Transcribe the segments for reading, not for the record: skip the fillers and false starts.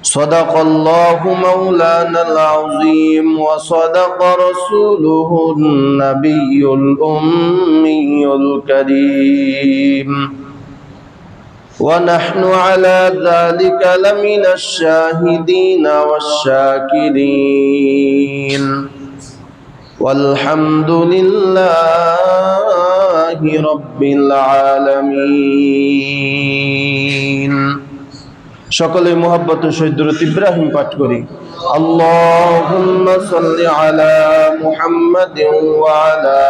صدق الله مولانا العظيم وصدق رسوله النبي الأمي الكريم ونحن على ذلك لمن الشاهدين والشاكرين والحمد لله رب العالمين সকলে মুহাব্বত সহিত দুরূদ ইব্রাহিম পাঠ করি আল্লাহুম্মা সাল্লি আলা মুহাম্মাদিন ওয়া আলা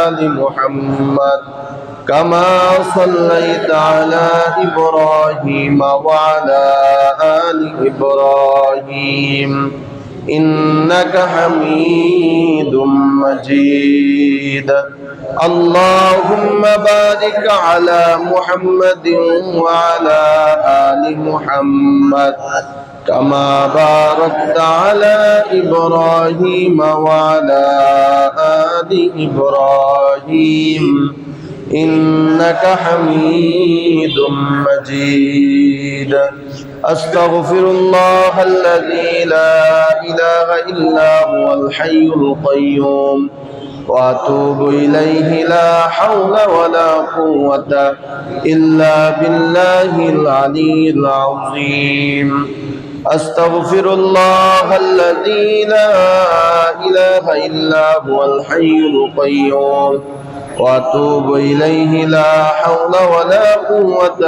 আলি মুহাম্মাদ কামা সাল্লাইতা আলা ইব্রাহিম ওয়া আলা আলি ইব্রাহিম ইন্নাকা হামিদুম মাজিদ اللهم بارك على محمد وعلى آل محمد كما باركت على إبراهيم وعلى آل إبراهيم إنك حميد مجيد أستغفر الله الذي لا إله إلا هو الحي القيوم وأتوب إليه لا حول ولا قوة إلا بالله العلي العظيم أستغفر الله الذي لا إله إلا هو الحي القيوم وأتوب إليه لا حول ولا قوة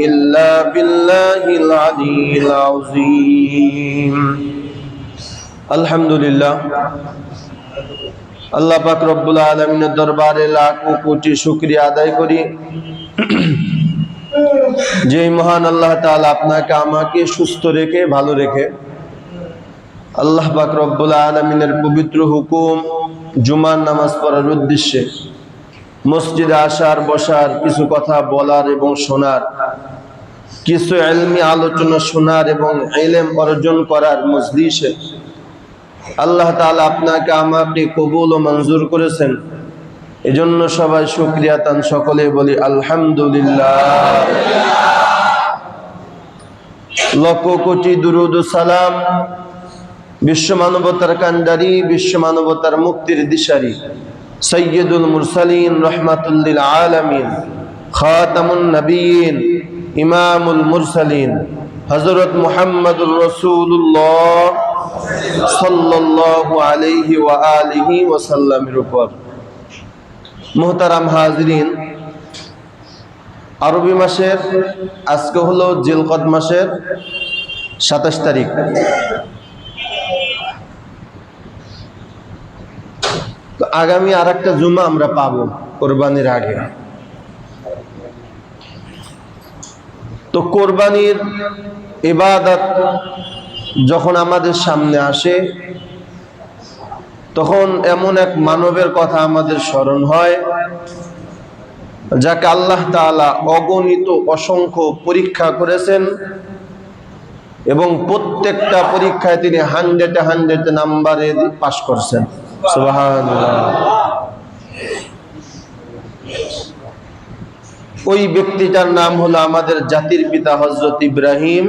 إلا بالله العلي العظيم الحمد لله আল্লাহ পাক রব্বুল আলামিনের দরবারে লাখো কোটি শুকরিয়া আদায় করি যে মহান আল্লাহ তাআলা আপনাকে আমাকে সুস্থ রেখে ভালো রেখে আল্লাহ পাক রব্বুল আলামিনের পবিত্র হুকুম জুমার নামাজ পড়ার উদ্দেশ্যে মসজিদে আসার বসার কিছু কথা বলার এবং শোনার কিছু ইলমি আলোচনা শোনার এবং ইলম অর্জন করার মজলিসে আল্লাহ তাআলা আপনাকে আমাকে কবুল ও মঞ্জুর করেছেন এজন্য সবাই শুকরিয়া তান সকলে বলি আলহামদুলিল্লাহ লক্ষ কোটি দুরূদ ও সালাম বিশ্ব মানবতার কান্ডারি বিশ্ব মানবতার মুক্তির দিশারি সাইয়্যিদুল মুরসালিন রাহমাতুল লিল আলামিন খাতামুন নবিয়্যিন ইমামুল মুরসালিন হযরত মুহাম্মদুর রাসূলুল্লাহ সাল্লাল্লাহু আলাইহি ওয়া আলিহি ওয়া সাল্লামের উপর। মুহতারাম হাজিরিন, আরবি মাসের আজকে হলো জিলকদ মাসের 27 তারিখ। তো আগামী আরেকটা জুমা আমরা পাবো কোরবানির আগে। তো কোরবানির ইবাদত যখন আমাদের সামনে আসে তখন এমন এক মানবের কথা আমাদের স্মরণ হয় যাকে আল্লাহ তাআলা অগণিত অসংখ্য পরীক্ষা করেছেন এবং প্রত্যেকটা পরীক্ষায় তিনি 100 নাম্বারে পাস করছেন। সুবহানাল্লাহ। ওই ব্যক্তিটার নাম হলো আমাদের জাতির পিতা হযরত ইব্রাহিম।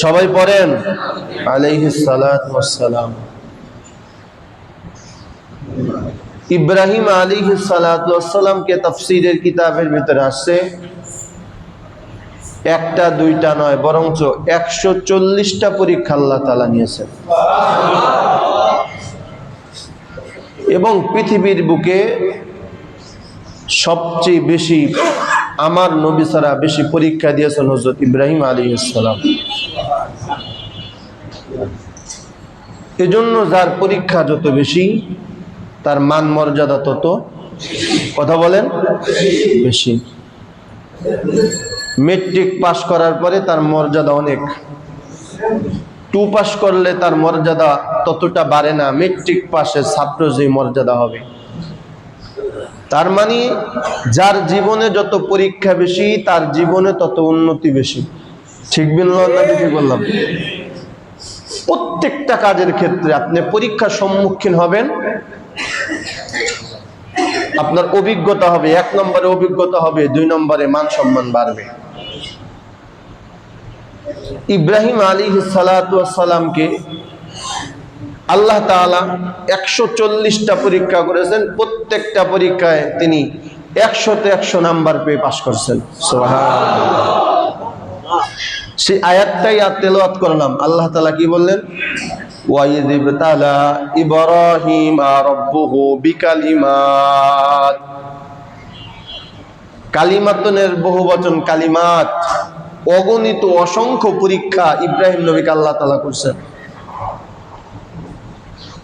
সবাই পড়েন আলাইহিস সালাতু ওয়াস সালাম। ইব্রাহিম আলাইহিস সালাতু ওয়াস সালাম কে তাফসীরের কিতাবের ভিতরে আসছে একটা দুইটা নয় বরঞ্চ 140টা পরীক্ষা আল্লাহ তাআলা নিয়েছেন। এবং পৃথিবীর বুকে সবচেয়ে বেশি আমার নবী ছাড়া বেশি পরীক্ষা দিয়েছেন হযরত ইব্রাহিম আলাইহিস সালাম। এজন্য যার পরীক্ষা যত বেশি তার মান মর্যাদা তত, কথা বলেন, বেশি। মেট্রিক পাস করার পরে তার মর্যাদা অনেক, 2 পাস করলে তার মর্যাদা ততটা বাড়ে না মেট্রিক পাশের ছাত্র যে মর্যাদা হবে। তার মানে যার জীবনে যত পরীক্ষা বেশি তার জীবনে তত উন্নতি বেশি। ঠিক বললাম না ঠিক বললাম? প্রত্যেকটা কাজের ক্ষেত্রে আপনি পরীক্ষার সম্মুখীন হবেন, আপনার অভিজ্ঞতা হবে, 1 নম্বরে অভিজ্ঞতা হবে, 2 নম্বরে মান সম্মান বাড়বে। ইব্রাহিম আলাইহিস সালাতু ওয়াস সালামকে আল্লাহ তাআলা 140টা পরীক্ষা করেছেন, প্রত্যেকটা পরীক্ষায় তিনি 100তে 100 নাম্বার পেয়ে পাশ করছেন। সুবহানাল্লাহ। সেই আয়াতটাই তেলাওয়াত করলাম। আল্লাহ তাআলা কি বললেন? ওয়াইয ইবতালা ইব্রাহিম রাব্বুহু বিকালিমাত। কালিমাতুনের বহুবচন কালিমাত, অগণিত অসংখ্য পরীক্ষা ইব্রাহিম নবীকে আল্লাহ তাআলা করছেন।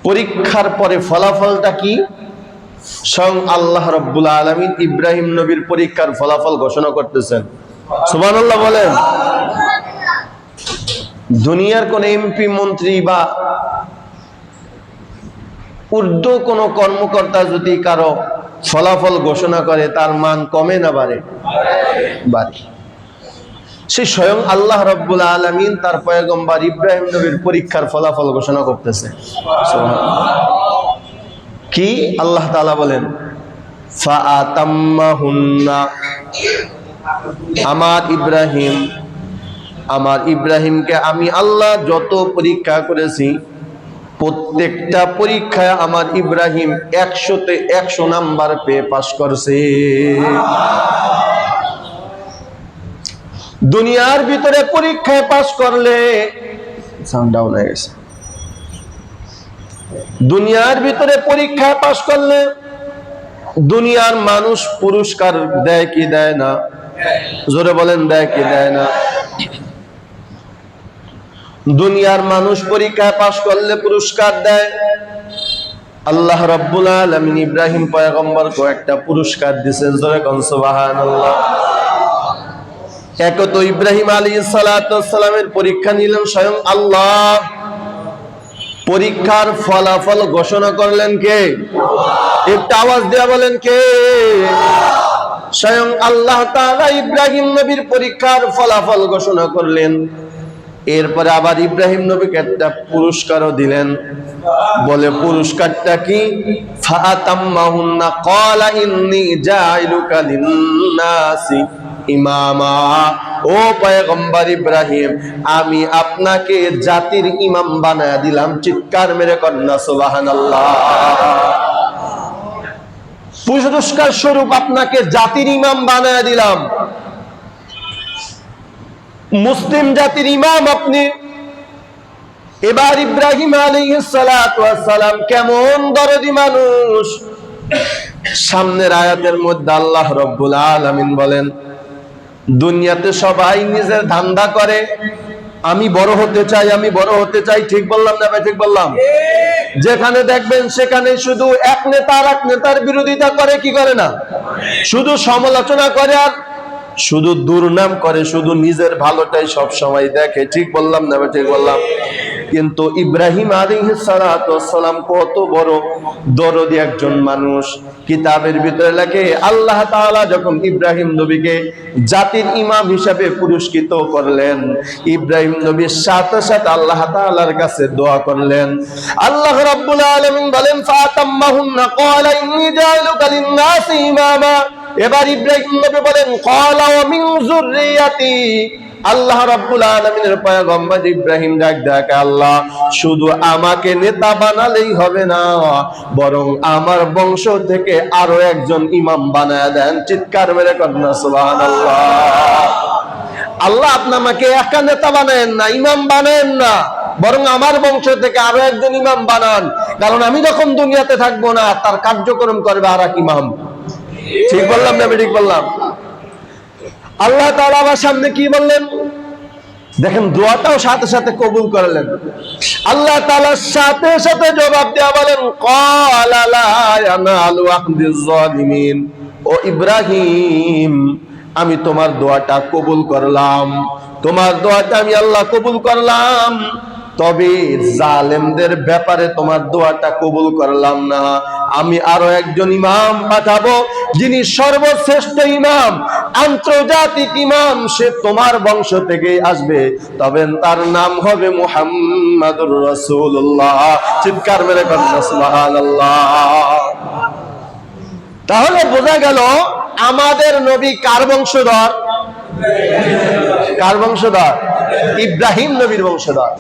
পরীক্ষার পরে ফলাফলটা কি? স্বয়ং আল্লাহ রাব্বুল আলামিন ইব্রাহিম নবীর পরীক্ষার ফলাফল ঘোষণা করতেছেন। সুবহানাল্লাহ বলেন। দুনিয়ার কোন এমপি মন্ত্রী বা ঊর্ধ্ব কোন কর্মকর্তা যদি কারো ফলাফল ঘোষণা করে, তার মান কমে না বাড়ে? বাড়ে। সে স্বয়ং আল্লাহ রাব্বুল আলামিন তার পয়গম্বর ইব্রাহিম নবীর পরীক্ষার ফলাফল ঘোষণা করতেছে। কি আল্লাহ তাআলা বলেন? ফাআতাম্মাহুন্না, আমার ইব্রাহিমকে আমি আল্লাহ যত পরীক্ষা করেছি, প্রত্যেকটা পরীক্ষায় আমার ইব্রাহিম 100তে 100 নাম্বার পেয়ে পাশ করছে। দুনিয়ার ভিতরে পরীক্ষায় পাশ করলে, সাউন্ড ডাউন হয়ে গেছে, দুনিয়ার ভিতরে পরীক্ষায় পাশ করলে দুনিয়ার মানুষ পুরস্কার দেয় কি দেয় না? জোরে বলেন, দেয় কি দেয় না? দুনিয়ার মানুষ পরীক্ষায় পাশ করলে পুরস্কার দেয়। আল্লাহ রাব্বুল আলামিন ইব্রাহিম পয়গম্বরকে একটা পুরস্কার দিয়েছেন। জোরে কোন সুবহানাল্লাহ। একত ইব্রাহিম আলাইহিস সালাতু ওয়াস সালামের পরীক্ষা নিলেন স্বয়ং আল্লাহ। পরীক্ষার ফলাফল ঘোষণা করলেন কে? একটা আওয়াজ দেয়া বলেন কে? স্বয়ং আল্লাহ তাআলা ইব্রাহিম নবীর পরীক্ষার ফলাফল ঘোষণা করলেন। এরপরে আবার ইব্রাহিম নবীকে একটা পুরস্কারও দিলেন। বলে পুরস্কারটা কি? ফাআতাম্মাহুন্না ক্বালা ইন্নী জাইলুকা লিন-নাসি ইমামা। ও পয়গম্বর ইব্রাহিম, আমি আপনাকে জাতির ইমাম বানায়া দিলাম। চিৎকার মেরে কন্যা সুবহানাল্লাহ। পুরস্কার স্বরূপ আপনাকে জাতির ইমাম বানায়া দিলাম। মুসলিম জাতির ইমাম আপনি। এবার ইব্রাহিম আলাইহিস সালাতু ওয়াস সালাম কেমন দরদি মানুষ। সামনের আয়াতের মধ্যে আল্লাহ রাব্বুল আলামিন বলেন, দুনিয়াতে সবাই নিজের ধান্দা করে, আমি বড় হতে চাই, আমি বড় হতে চাই। ঠিক বললাম না ভাই? ঠিক বললাম। যেখানে দেখবেন সেখানে শুধু এক নেতা আর এক নেতার বিরোধিতা করে, কি করে না? শুধু সমালোচনা করে আর শুধু দুর্নাম করে, শুধু নিজের ভালোটাই সব সময় দেখে। ঠিক বললাম না? ঠিক বললাম। কিন্তু ইব্রাহিম আলাইহিস সালাতু ওয়াস সালাম কত বড় দরদি একজন মানুষ। কিতাবের ভিতরে লেখে, আল্লাহ তাআলা যখন ইব্রাহিম নবীকে জাতির ইমাম হিসেবে পুরস্কৃত করলেন, ইব্রাহিম নবীর সাথে সাথে আল্লাহ তাআলার কাছে দোয়া করলেন। আল্লাহ রাব্বুল আলামিন বলেন, ফাতাম্মাহুন্না ক্বালা ইন্নী জাইলুকা লিন-নাসি ইমামা। এবার ইব্রাহিম নবী বলেন, ক্বালা ওয়া মিন যুররিয়াতি। আল্লাহ রাব্বুল আলামিনের পয়গম্বর ইব্রাহিম ডাক ডাকে, আল্লাহ শুধু আমাকে নেতা বানালেই হবে না, বরং আমার বংশ থেকে আরো একজন ইমাম বানায়া দেন। চিৎকার মেরে কন্যা সুবহানাল্লাহ। আল্লাহ আপনি আমাকে একা নেতা বানায়েন না, ইমাম বানায়েন না, বরং আমার বংশ থেকে আরো একজন ইমাম বানান। কারণ আমি যখন দুনিয়াতে থাকবো না, তার কার্যক্রম করবে আর এক ইমাম। ঠিক বললাম না? ঠিক বললাম। আল্লাহ তাআলা আমার সামনে কি বললেন দেখেন, দোয়াটাও সাথে সাথে কবুল করলেন। আল্লাহ তাআলা সাথে সাথে জবাব দেয়া বলেন, ক্বালা লা ইয়ানালু আহদিজ জালিমিন। ও ইব্রাহিম, আমি তোমার দোয়াটা কবুল করলাম, তোমার দোয়াটা আমি আল্লাহ কবুল করলাম, তবে জালেমদের ব্যাপারে তোমার দোয়াটা কবুল করলাম না। আমি আরো একজন ইমাম পাঠাবো, যিনি সর্বশ্রেষ্ঠ ইমাম, আন্তর্জাতিক ইমাম, সে তোমার বংশ থেকেই আসবে, তবে তার নাম হবে মুহাম্মাদুর রাসূলুল্লাহ। চিৎকার মেরে কন্যা সুবহানাল্লাহ। তাহলে বোঝা গেল আমাদের নবী কার বংশধর? কার বংশধর? ইব্রাহিম নবীর বংশধর।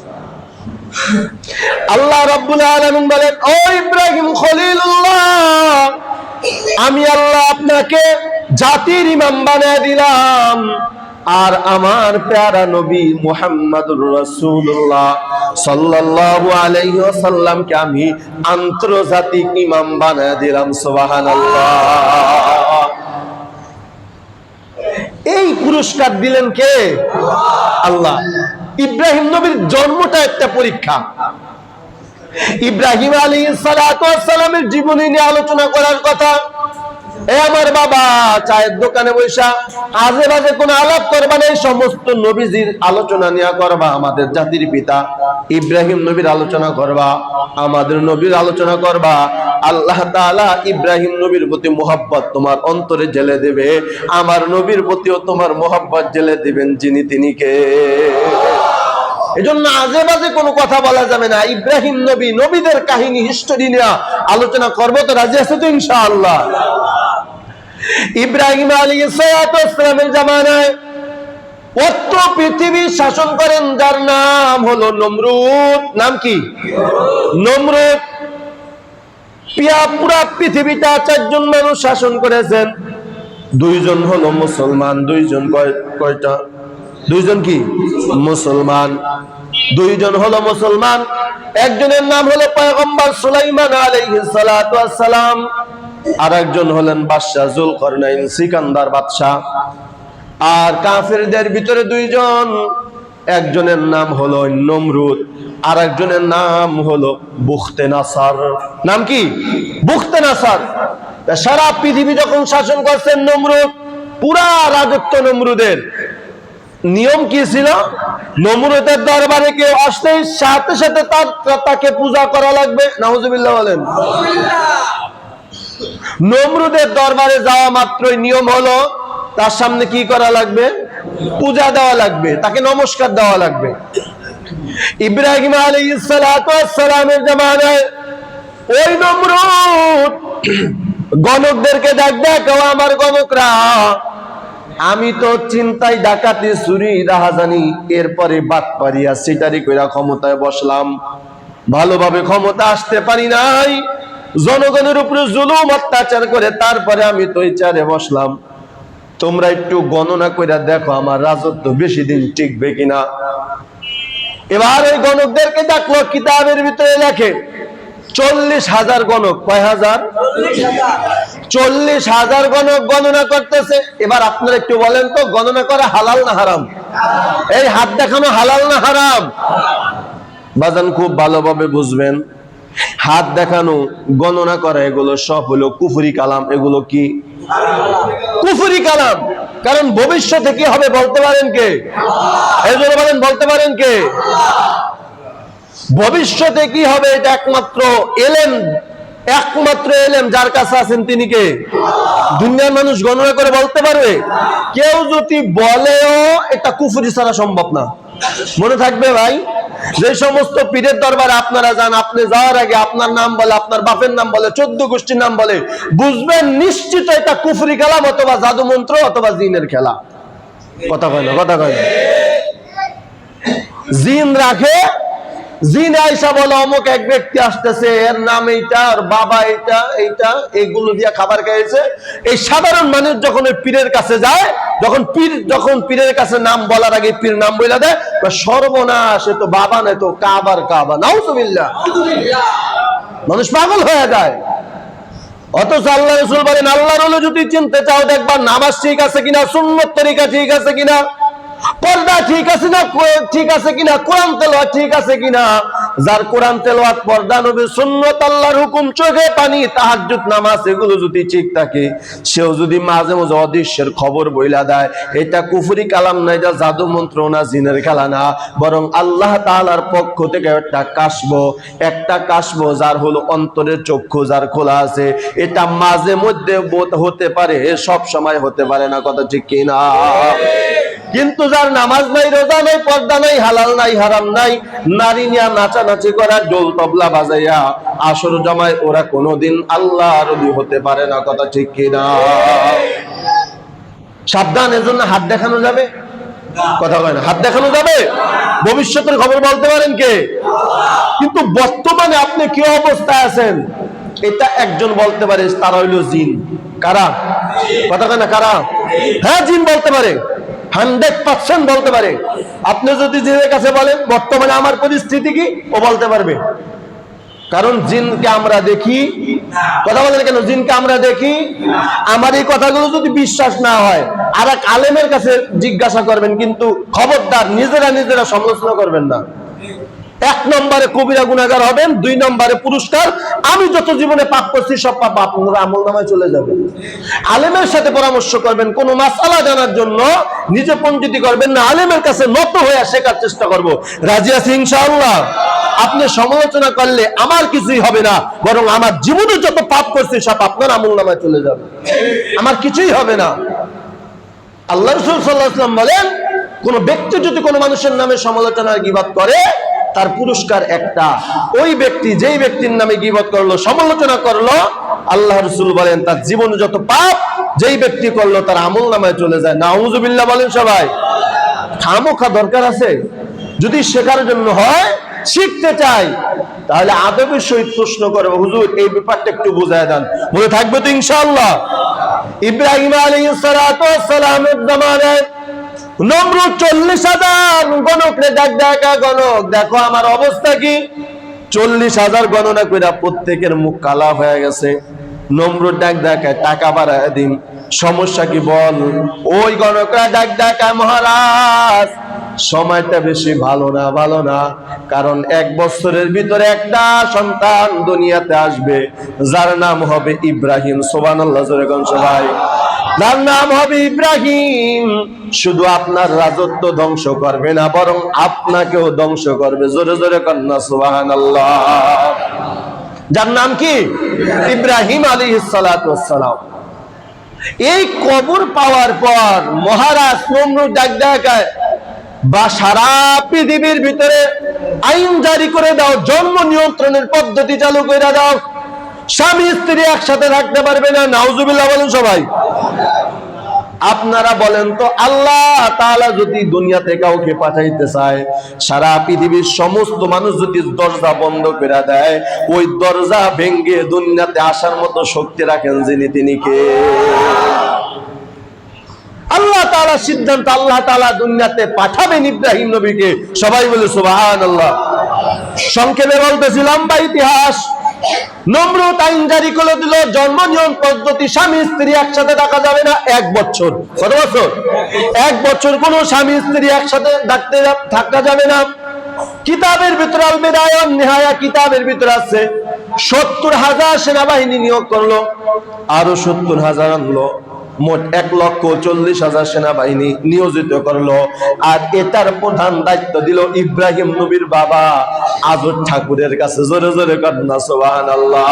আল্লাহ রাব্বুল আলামিন বলেন, ও ইব্রাহিম খলিলুল্লাহ, আমি আল্লাহ আপনাকে জাতির ইমাম বানিয়ে দিলাম, আর আমার প্যারা নবী মুহাম্মদুর রাসূলুল্লাহ সাল্লাল্লাহু আলাইহি ওয়াসাল্লামকে আমি আন্তর্জাতিক ইমাম বানিয়ে দিলাম। সুবহানাল্লাহ। এই পুরস্কার দিলেন কে? আল্লাহ। ইব্রাহিম নবীর জন্মটা একটা পরীক্ষা। ইব্রাহিম আলাইহিস সালাতু ওয়াস সালামের জীবনী নিয়ে আলোচনা করার কথা। এ আমার বাবা, চায়ের দোকানে বৈশা আজে বাজে কোন আলাপ করবা না, সমস্ত নবীজির আলোচনা নিয়ে করবা। আমাদের জাতির পিতা ইব্রাহিম নবীর আলোচনা করবা, আমাদের নবীর আলোচনা করবা। আল্লাহ তাআলা ইব্রাহিম নবীর প্রতি মোহাব্বত তোমার অন্তরে জেলে দেবে, আমার নবীর প্রতিও তোমার মোহাব্বত জেলে দিবেন যিনি, তিনি কে? এজন্য আজে বাজে কোনো কথা বলা যাবে না। ইব্রাহিম নবী, নবীদের কাহিনী, হিস্টোরি নিয়ে আলোচনা করবো তো রাজি আছে তো ইনশাআল্লাহ? ইব্রাহিম আলাইহিস সালামের জামানায় অত পৃথিবী শাসন করেন যার নাম হলো নমরুদ। নাম কি? নমরুদ। পুরা পৃথিবীটা 4 জন মানুষ শাসন করেছেন। 2 জন হলো মুসলমান, 2 জন কয়টা? 2 জন কি? মুসলমান। 2 জন হলো মুসলমান। একজনের নাম হলো পয়গম্বর সুলাইমান আলাইহিস সালাতু ওয়াস সালাম, আর একজন হলেন বাদশা যুলকারনাইন, সিকান্দার বাদশা। আর কাফেরদের ভিতরে 2 জন, একজনের নাম হলো নমরুদ, আর একজনের নাম হলো বুখতে নাসার। নাম কি? বুখতে নাসার। সারা পৃথিবী যখন শাসন করছেন নমরুদ, পুরা রাজত্ব নমরুদের। নিয়ম কি ছিল? নমরুদের দরবারে কেউ আসলেই সাথে সাথে তাকে পূজা করা লাগবে। নাউজুবিল্লাহ বলেন। নমরুদের দরবারে যাওয়া মাত্রই নিয়ম হলো তার সামনে কি করা লাগবে? পূজা দেওয়া লাগবে, তাকে নমস্কার দেওয়া লাগবে। ইব্রাহিম আলাইহিস সালাতু ওয়াস সালামের জামানায় ওই নমরুদ গণকদেরকে ডাক, আমার গণকরা, আমি তো চিন্তায়, ডাকাতি, চুরি, রাহাজানি, এরপরে বাটপারিয়া সিটারি কইরা ক্ষমতায় বসলাম, ভালোভাবে ক্ষমতা আসতে পারি নাই, জনগণের উপরে জুলুম অত্যাচার করে তারপরে আমি তো এই চেয়ারে বসলাম। তোমরা একটু গণনা কইরা দেখো আমার রাজত্ব বেশি দিন টিকবে কিনা। এবার ওই গণকদেরকে ডাকলো, কিতাবের ভিতরে লেখে 40,000 গণক। কয় হাজার? 40,000 গণক গণনা করতেছে। এবার আপনারা একটু বলেন তো, গণনা করা হালাল না হারাম? এই হাত দেখানো হালাল না হারাম? বাজান খুব ভালোভাবে বুঝবেন, হাত দেখানো, গণনা করা, এগুলো সব হলো কুফরি কালাম। এগুলো কি? কুফরি কালাম। কারণ ভবিষ্যতে কি হবে বলতে পারেন কে? এজন্য বলেন, বলতে পারেন কে? ভবিষ্যতে কি হবে এটা একমাত্র এলেম যার কাছে আছেন তিনি কে? দুনিয়ার মানুষ গণনা করে বলতে পারবে? কেউ যদি বলেও এটা কুফরি ছাড়া সম্ভব না। মনে থাকবে ভাই, যে সমস্ত পীরের দরবারে আপনারা যান, আপনি যাওয়ার আগে আপনার নাম বলে, আপনার বাপের নাম বলে, 14 গোষ্ঠীর নাম বলে, বুঝবেন নিশ্চিত এটা কুফরি কালাম অথবা জাদু মন্ত্র অথবা জিনের খেলা। কথা কয় না? কথা কয় না? জিন রাখে, জিন আইসা বলে অমুক এক ব্যক্তি আসতেছে, এর নাম এইটা, আর বাবা এইটা, এগুলো দিয়ে খাবার খাইছে। এই সাধারণ মানুষ যখন ওই পীরের কাছে যায়, যখন পীরের কাছে নাম বলার আগে পীর নাম বলে দেয়, সর্বনাশ, এ তো বাবা নয়, তো কাবা। নাউজুবিল্লাহ। মানুষ পাগল হয়ে যায়। অথচ আল্লাহ রাসূল বলেন, আল্লাহর ওলি যদি চিনতে চাও, দেখবা নামাজ ঠিক আছে কিনা, সুন্নত তরিকা ঠিক আছে কিনা, পর্দা ঠিক আছে না, ঠিক আছে কিনা, কোরআন তেলাওয়াত ঠিক আছে কিনা। যার কোরআন তেলাওয়াত, পর্দা, নবীর সুন্নাত, আল্লাহর হুকুম, চোখে পানি, তাহাজ্জুদ নামাজ, এগুলো যদি ঠিক থাকে, সেও যদি মাঝে মাঝে অদৃশ্যের খবর বইলা দেয়, এটা কুফরি কালাম না, এটা জাদু মন্ত্র না, জিনের খেলা না, বরং আল্লাহ তাআলার পক্ষ থেকে একটা কাশবো যার হলো অন্তরের চক্ষু যার খোলা আছে। এটা মাঝে মধ্যে হতে পারে, সব সময় হতে পারে না। কথা ঠিক কিনা? কিন্তু যার নামাজ নাই, রোজা নাই, পর্দা নাই, হালাল নাই, হারাম নাই, নারী নিয়ে নাচানাচি করা, ঢোল তবলা বাজাইয়া আসর জমায়, ওরা কোনোদিন আল্লাহর ওলি হতে পারে না। কথা ঠিক কিনা? সাবধান, এজন্য হাত দেখানো যাবে? কথা কয় না। হাত দেখানো যাবে? ভবিষ্যতের খবর বলতে পারেন কে? কিন্তু বর্তমানে আপনি কি অবস্থায় আছেন এটা একজন বলতে পারে, তারা হইল জিন। কারা? কথা কয় না, কারা? হ্যাঁ, জিন বলতে পারে, 100% বলতে পারে। আপনি যদি জিনের কাছে বলেন বর্তমানে আমার পরিস্থিতি কি, ও বলতে পারবে। কারণ জিনকে আমরা দেখি। কথা বলেন কেন? জিনকে আমরা দেখি। আমার এই কথাগুলো যদি বিশ্বাস না হয় আর এক আলেমের কাছে জিজ্ঞাসা করবেন, কিন্তু খবরদার নিজেরা সমালোচনা করবেন না। 1 নম্বরে কবিরা গুনাহগার হবেন, 2 নম্বরে পুরস্কার, আমি যত জীবনে পাপ করছি সব পাপ আপনার আমলনামায় চলে যাবে। আলেমের সাথে পরামর্শ করবেন, কোন মাসআলা জানার জন্য নিজে পণ্ডিতি করবেন না, আলেমের কাছে নত হয়ে শেখার চেষ্টা করব। রাজি আছি ইনশাআল্লাহ? আপনি সমালোচনা করলে আমার কিছুই হবে না, বরং আমার জীবনে যত পাপ করছি সব আপনার আমলনামায় চলে যাবে, আমার কিছুই হবে না। আল্লাহ রাসূল সাল্লাল্লাহু আলাইহি ওয়াসাল্লাম বলেন, কোন ব্যক্তি যদি কোনো মানুষের নামে সমালোচনা গীবত করে, তার পুরস্কার একটা। ওই ব্যক্তি যেই ব্যক্তির নামে গীবত করলো, সমালোচনা করলো, আল্লাহ রাসূল বলেন তার জীবনে যত পাপ যেই ব্যক্তি করলো তার আমলনামায় চলে যায়। নাউযুবিল্লাহ বলেন সবাই। খামোখা দরকার আছে? যদি শেখার জন্য হয়, শিখতে চাই, তাহলে আদবের সহিত প্রশ্ন করবো, হুজুর এই ব্যাপারটা একটু বুঝায় দেন। মনে থাকবে তো ইনশাআল্লাহ? ইব্রাহিম আলাইহিস সালাতু ওয়াস সালামের জামানায় নমরুদ 40,000 গণকরে দেখা, গণক দেখো আমার অবস্থা কি। 40,000 গণনা করে প্রত্যেকের মুখ কালা হয়ে গেছে। নমরুদ দেখায়, টাকা বাড়ায় দিন, সমস্যা কি বল? ওই গণকরা দেখায়, মহারাজ সময়টা বেশি ভালো না, কারণ 1 বছরের ভিতরে একটা সন্তান দুনিয়াতে আসবে, যার নাম হবে ইব্রাহিম। সুবহানাল্লাহ, জোরে কোন সবাই। যার নাম হবে ইব্রাহিম, শুধু আপনার রাজত্ব ধ্বংস করবে না, বরং আপনাকেও ধ্বংস করবে। জোরে জোরে কন্যা সুবহানাল্লাহ। যার নাম কি? ইব্রাহিম আলাইহিস সালাতু ওয়াস সালাম। এই কবর পাওয়ার পর মহারাজ নমরুদ দেখায়, বা সারা পৃথিবীর ভিতরে আইন জারি করে দাও, জন্ম নিয়ন্ত্রণের পদ্ধতি চালু করে দাও, স্বামী স্ত্রী একসাথে থাকতে পারবে না। নাউজুবিল্লাহ বলুন সবাই। আপনারা বলেন তো, আল্লাহ তাআলা যদি দুনিয়াতে কাউকে পাঠাইতে চায়, সারা পৃথিবীর সমস্ত মানুষ যদি দরজা বন্ধ করে দেয়, ওই দরজা ভেঙে দুনিয়াতে আসার মতো শক্তি রাখেন যিনি, তিনি কে? আল্লাহ তাআলা সিদ্ধান্ত, আল্লাহ তাআলা দুনিয়াতে পাঠাবেন ইব্রাহিম নবীকে। সবাই বলে সুবহানাল্লাহ। সংক্ষেপে বলতেছি, লম্বা ইতিহাস। নমরুদ আইন জারি করে দিল, জন্ম নিয়ন্ত্রণ পদ্ধতি, স্বামী স্ত্রী একসাথে থাকা যাবে না 1 বছর। কত বছর? 1 বছর কোন স্বামী স্ত্রী একসাথে থাকা যাবে না। কিতাবের ভিতরে আল বিদায়া ওয়ান নিহায়া কিতাবের ভিতরে আছে 70,000 সেনাবাহিনী নিয়োগ করলো, আরো 70,000 আনলো, মোট 1,40,000 সেনাবাহিনী নিয়োজিত করলো। আর এটার প্রধান দায়িত্ব দিল ইব্রাহিম নবীর বাবা আজর ঠাকুরের কাছে। জোরে জোরে কন্যা সুবহানাল্লাহ।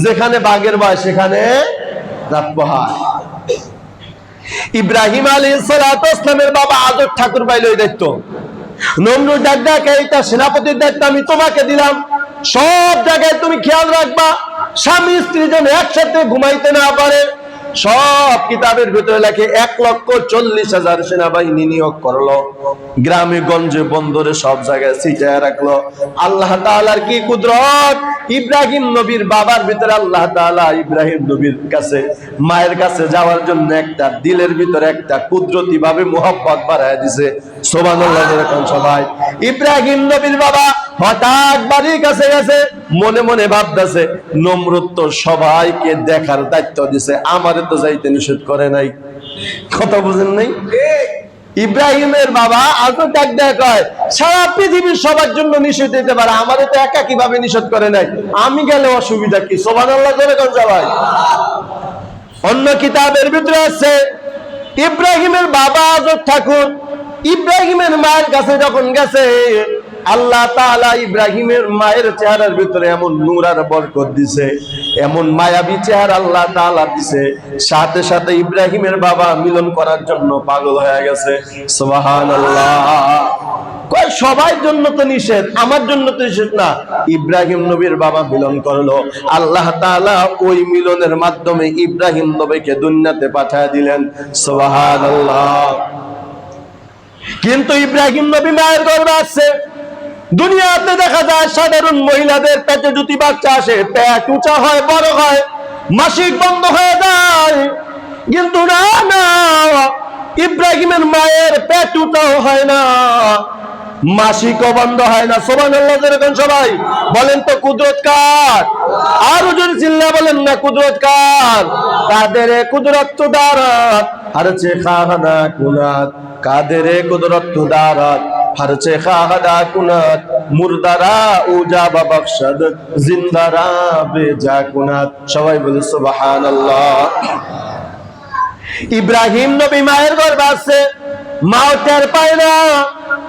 যেখানে বাঘের ভয় সেখানে রাত পোহায়। ইব্রাহিম আলাইহিস সালাতু ওয়াস সালামের বাবা আজর ঠাকুর পাইল এই দায়িত্ব। নমরুদ ডাক এইটা সেনাপতির দায়িত্ব আমি তোমাকে দিলাম, সব জায়গায় তুমি খেয়াল রাখবা, স্বামী স্ত্রী যেন একসাথে ঘুমাইতে না পারে। সব কিতাবের ভিতরে লেখে 1,40,000 সেনাবাহিনী নিয়োগ করলো, গ্রামে গঞ্জে বন্দরে সব জায়গায় ছিটায় রাখলো। আল্লাহ তাআলার কি কুদরত! ইব্রাহিম নবীর বাবার ভিতরে আল্লাহ তাআলা ইব্রাহিম নবীর কাছে, মায়ের কাছে যাওয়ার জন্য একটা দিলের ভিতরে একটা কুদরতি ভাবে মোহাব্বত বাড়ায় দিছে। সুবহানাল্লাহ এরকম সবাই। ইব্রাহিম নবীর বাবা হঠাৎ বাড়ির কাছে গেছে, মনে মনে ভাবতেছে নমরুদ তো সবাইকে দেখার দায়িত্ব দিছে, আমারে তো যাইতে নিষেধ করে নাই। কথা বুঝেন নাই? ইব্রাহিমের বাবা আজও কয়, সারা পৃথিবীর সবার জন্য নিষেধ দিতে পারে, আমারে তো একা কিভাবে নিষেধ করে নাই, আমি গেলে অসুবিধা কি? সুবহানাল্লাহ জোরে কোন সবাই। অন্য কিতাবের ভিতরে আছে ইব্রাহিমের বাবা আজর ঠাকুর ইব্রাহিমের মায়ের কাছে যখন গেছে, আল্লাহ তাআলা ইব্রাহিমের মায়ের চেহারার ভিতরে এমন নূর আর বরকত দিছে, এমন মায়াবী চেহারা আল্লাহ তাআলা দিছে, সাথে সাথে ইব্রাহিমের বাবা মিলন করার জন্য পাগল হয়ে গেছে। সুবহানাল্লাহ। কয় সবার জন্য তো নিষেধ, আমার জন্য তো নিষেধ না। ইব্রাহিম নবীর বাবা মিলন করলো, আল্লাহ তাআলা ওই মিলনের মাধ্যমে ইব্রাহিম নবীকে দুনিয়াতে পাঠিয়ে দিলেন। সুবহানাল্লাহ। কিন্তু ইব্রাহিম নবী মায়ের গর্ভে আছে। দুনিয়াতে দেখা যায় সাধারণ মহিলাদের পেটে যদি বাচ্চা আসে, পেট উঁচা হয়, বড় হয়, মাসিক বন্ধ হয়ে যায়। কিন্তু না না, ইব্রাহিমের মায়ের পেট উঁচাও হয় না, মাসিকও বন্ধ হয় না। সুবহানাল্লাহ। যেরকম সবাই বলেন তো কুদরত কার? আরো যদি চিল্লা বলেন না কুদরত কার? কাদের কুদরত তো দারাত হারছে খাহানা কুনাত, কাদের কুদরত তো দারাত হারছে খাহাদা কুনাত, মুরদারা উজাবা বখশদ জিন্দারা বেজা কুনাত। সবাই বলে সুবহানাল্লাহ। ইব্রাহিম নবী মায়ের গর্ভে আছে, মাও টের পায় না,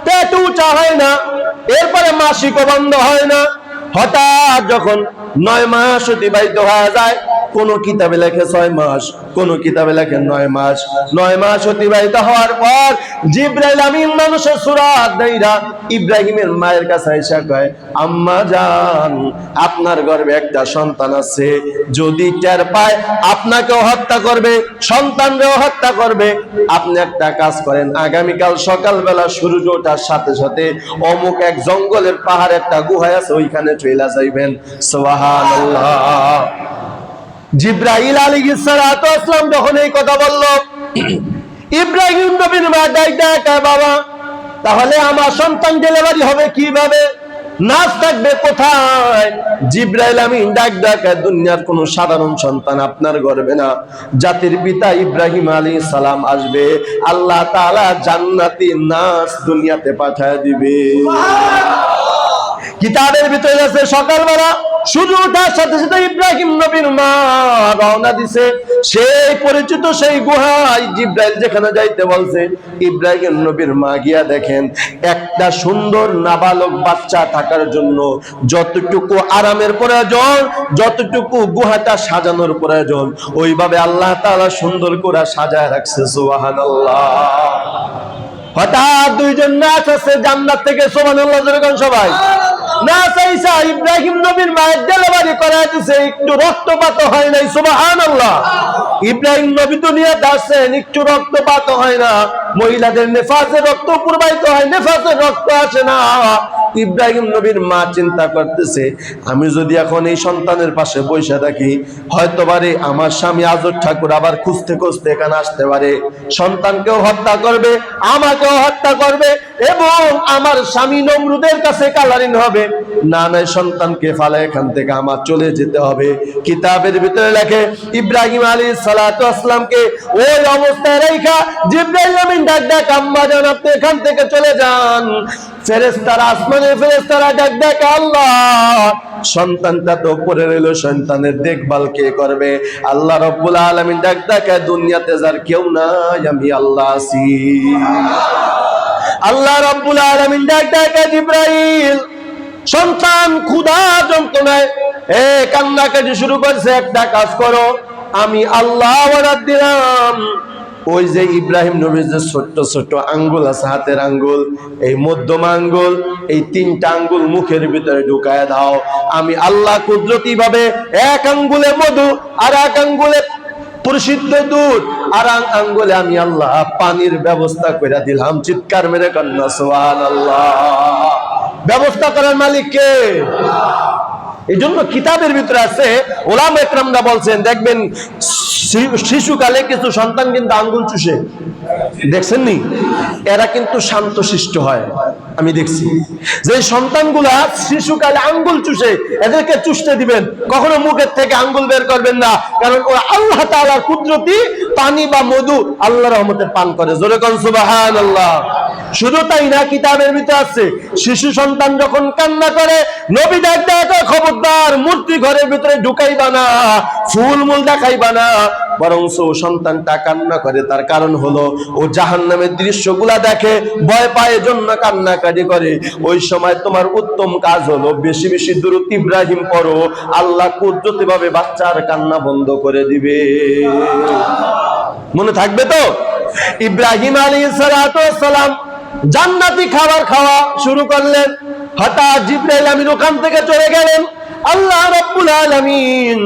পেট উঁচা হয় না, এরপরে মাসিকও বন্ধ হয় না। হঠাৎ যখন 9 মাস অতিবাহিত হয়ে যায়, কোন কিতাবে লেখে 6 মাস, কোন কিতাবে লেখে 9 মাস। 9 মাস অতিবাহিত হওয়ার পর জিবরাইল আমিন মানুষের সূরত দেইরা ইব্রাহিমের মায়ের কাছে আইসা কয়, আম্মা জান, আপনার গর্ভে একটা সন্তান আছে, যদি টের পায় আপনাকেও হত্যা করবে, সন্তানকেও হত্যা করবে। আপনি একটা কাজ করেন, আগামীকাল সকালবেলা সূর্য ওঠার সাথে সাথে অমুক এক জঙ্গলের পাহাড়ে একটা গুহা আছে, ওইখানে চলে যাইবেন। সুবহানাল্লাহ। জিবরাইল আলাইহিস সালাতু ওয়াস সালাম যখন এই কথা বলল, ইব্রাহিম নবীর মা ডাকা, বাবা তাহলে আমার সন্তান ডেলিভারি হবে কিভাবে, নাচ থাকবে কোথায়? জিবরাইল আমিন ডাকা, দুনিয়ার কোন সাধারণ সন্তান আপনার গর্ভে না, জাতির পিতা ইব্রাহিম আলাইহিস সালাম আসবে, আল্লাহ তাআলা জান্নাতি নাচ দুনিয়াতে পাঠিয়ে দিবে। কিতাবের ভিতরে আছে সকালবেলা সূর্য ওঠার সাথে সাথে ইব্রাহিম নবীর মা রওনা দিছে সেই পরিচিত সেই গুহায়। জিবরাইল যেখানে যাইতে বলছে, ইব্রাহিম নবীর মা গিয়া দেখেন একটা সুন্দর নাবালক বাচ্চা থাকার জন্য যতটুকু আরামের প্রয়োজন, যতটুকু গুহাটা সাজানোর প্রয়োজন, ওইভাবে আল্লাহ তাআলা সুন্দর করে সাজায় রাখছে। সুবহানাল্লাহ। হঠাৎ দুইজন নাচ আছে জান্নাত থেকে। সুবহানাল্লাহ। যেরকম সবাই না চাইছা ইব্রাহিম নবীর মায়ের ডেলিভারি করা দিছে, একটু রক্তপাত হয় নাই। সুবহানাল্লাহ। ইব্রাহিম নবী দুনিয়াতে আসেন, একটু রক্তপাত হয় না। মহিলাদের নেফাসের রক্ত প্রবাহিত হয়, নেফাসের রক্ত আসে না। ইব্রাহিম নবীর মা চিন্তা করতেছে, আমি যদি এখন এই সন্তানের পাশে বসে থাকি, হয়তো পারে আমার স্বামী আজর ঠাকুর আবার খুঁজতে খুঁজতে এখানে আসতে পারে, সন্তানকেও হত্যা করবে, আমাকেও হত্যা করবে, এবং আমার স্বামী নমরুদের কাছে কালারিন হবে। না নাই সন্তানকে ফালে এখান থেকে আমার চলে যেতে হবে। কিতাবের ভিতরে লেখে ইব্রাহিম আলাইহিস সালাতু ওয়াস সালামকে ওই অবস্থায় রেখা জিবরাইল আমিন ডাক, আম্মা জান আপনি এখান থেকে চলে যান। ফেরেশতারা, আসমানের ফেরেশতারা ডাক, আল্লাহ সন্তানটা তো পড়ে রইল, সন্তানের দেখভাল কে করবে? আল্লাহ রাব্বুল আলামিন ডাক, দুনিয়াতে যার কেউ নাই, আমি আল্লাহ আছি। আল্লাহ রাব্বুল আলামিন ডাক, জিবরাইল সন্তান ক্ষুধা যন্ত্রণায় কান্নাকাটি শুরু করছে, একটা কাজ করো, আমি আল্লাহ অর্ডার দিলাম, ওই যে ইব্রাহিম নবীর যে ছোট্ট ছোট্ট আঙ্গুল আছে, হাতের আঙ্গুল, এই মধ্যম আঙ্গুল, এই 3টা আঙ্গুল মুখের ভিতরে ঢুকায় দাও। আমি আল্লাহ কুদরতি ভাবে এক আঙ্গুলে মধু, আর এক আঙ্গুলে প্রসিদ্ধ দুধ, আর আঙ্গুলে আমি আল্লাহ পানির ব্যবস্থা করে দিলাম। চিৎকার মেরে কান্না সুবহানাল্লাহ। ব্যবস্থা করার মালিক কে? এই জন্য কিতাবের ভিতরে আছে, ওলামা ইকরামরা বলছেন, দেখবেন শিশুকালে কিছু সন্তান কিন্তু আঙ্গুল চুষে, দেখছেন নি? এরা কিন্তু শান্তশিষ্ট হয়। আমি দেখছি যে সন্তানগুলা শিশুকালে আঙ্গুল চুষে, এদেরকে চুষতে দিবেন, কখনো মুখের থেকে আঙ্গুল বের করবেন না, কারণ ওরা আল্লাহ তাআলার কুদরতি পানি বা মধু আল্লাহর রহমতে পান করে। জোরে কোন সুবহানাল্লাহ। শুধু তাই না, কিতাবের ভিতরে আছে শিশু সন্তান যখন কান্না করে, নবী ডাক, খবরদার মূর্তি ঘরের ভিতরে ঢুকাইবা না, ফুল মূল দেখাইবা না, বরং সন্তানটা কান্না করে, তার কারণ হলো ও জাহান্নামের দৃশ্যগুলা দেখে, ভয় পায়, জন্য কান্নাকাটি করে। ওই সময় তোমার উত্তম কাজ হলো বেশি বেশি দুরূদ ইব্রাহিম পড়ো, আল্লাহ কুদরতি ভাবে বাচ্চার কান্না বন্ধ করে দিবে। মনে থাকবে তো? ইব্রাহিম আলাইহিস সালাম জান্নাতি খাবার খাওয়া শুরু করলেন। হঠাৎ জিবরাইল আমিন ওখান থেকে চলে গেলেন। আল্লাহ রাব্বুল আলামিন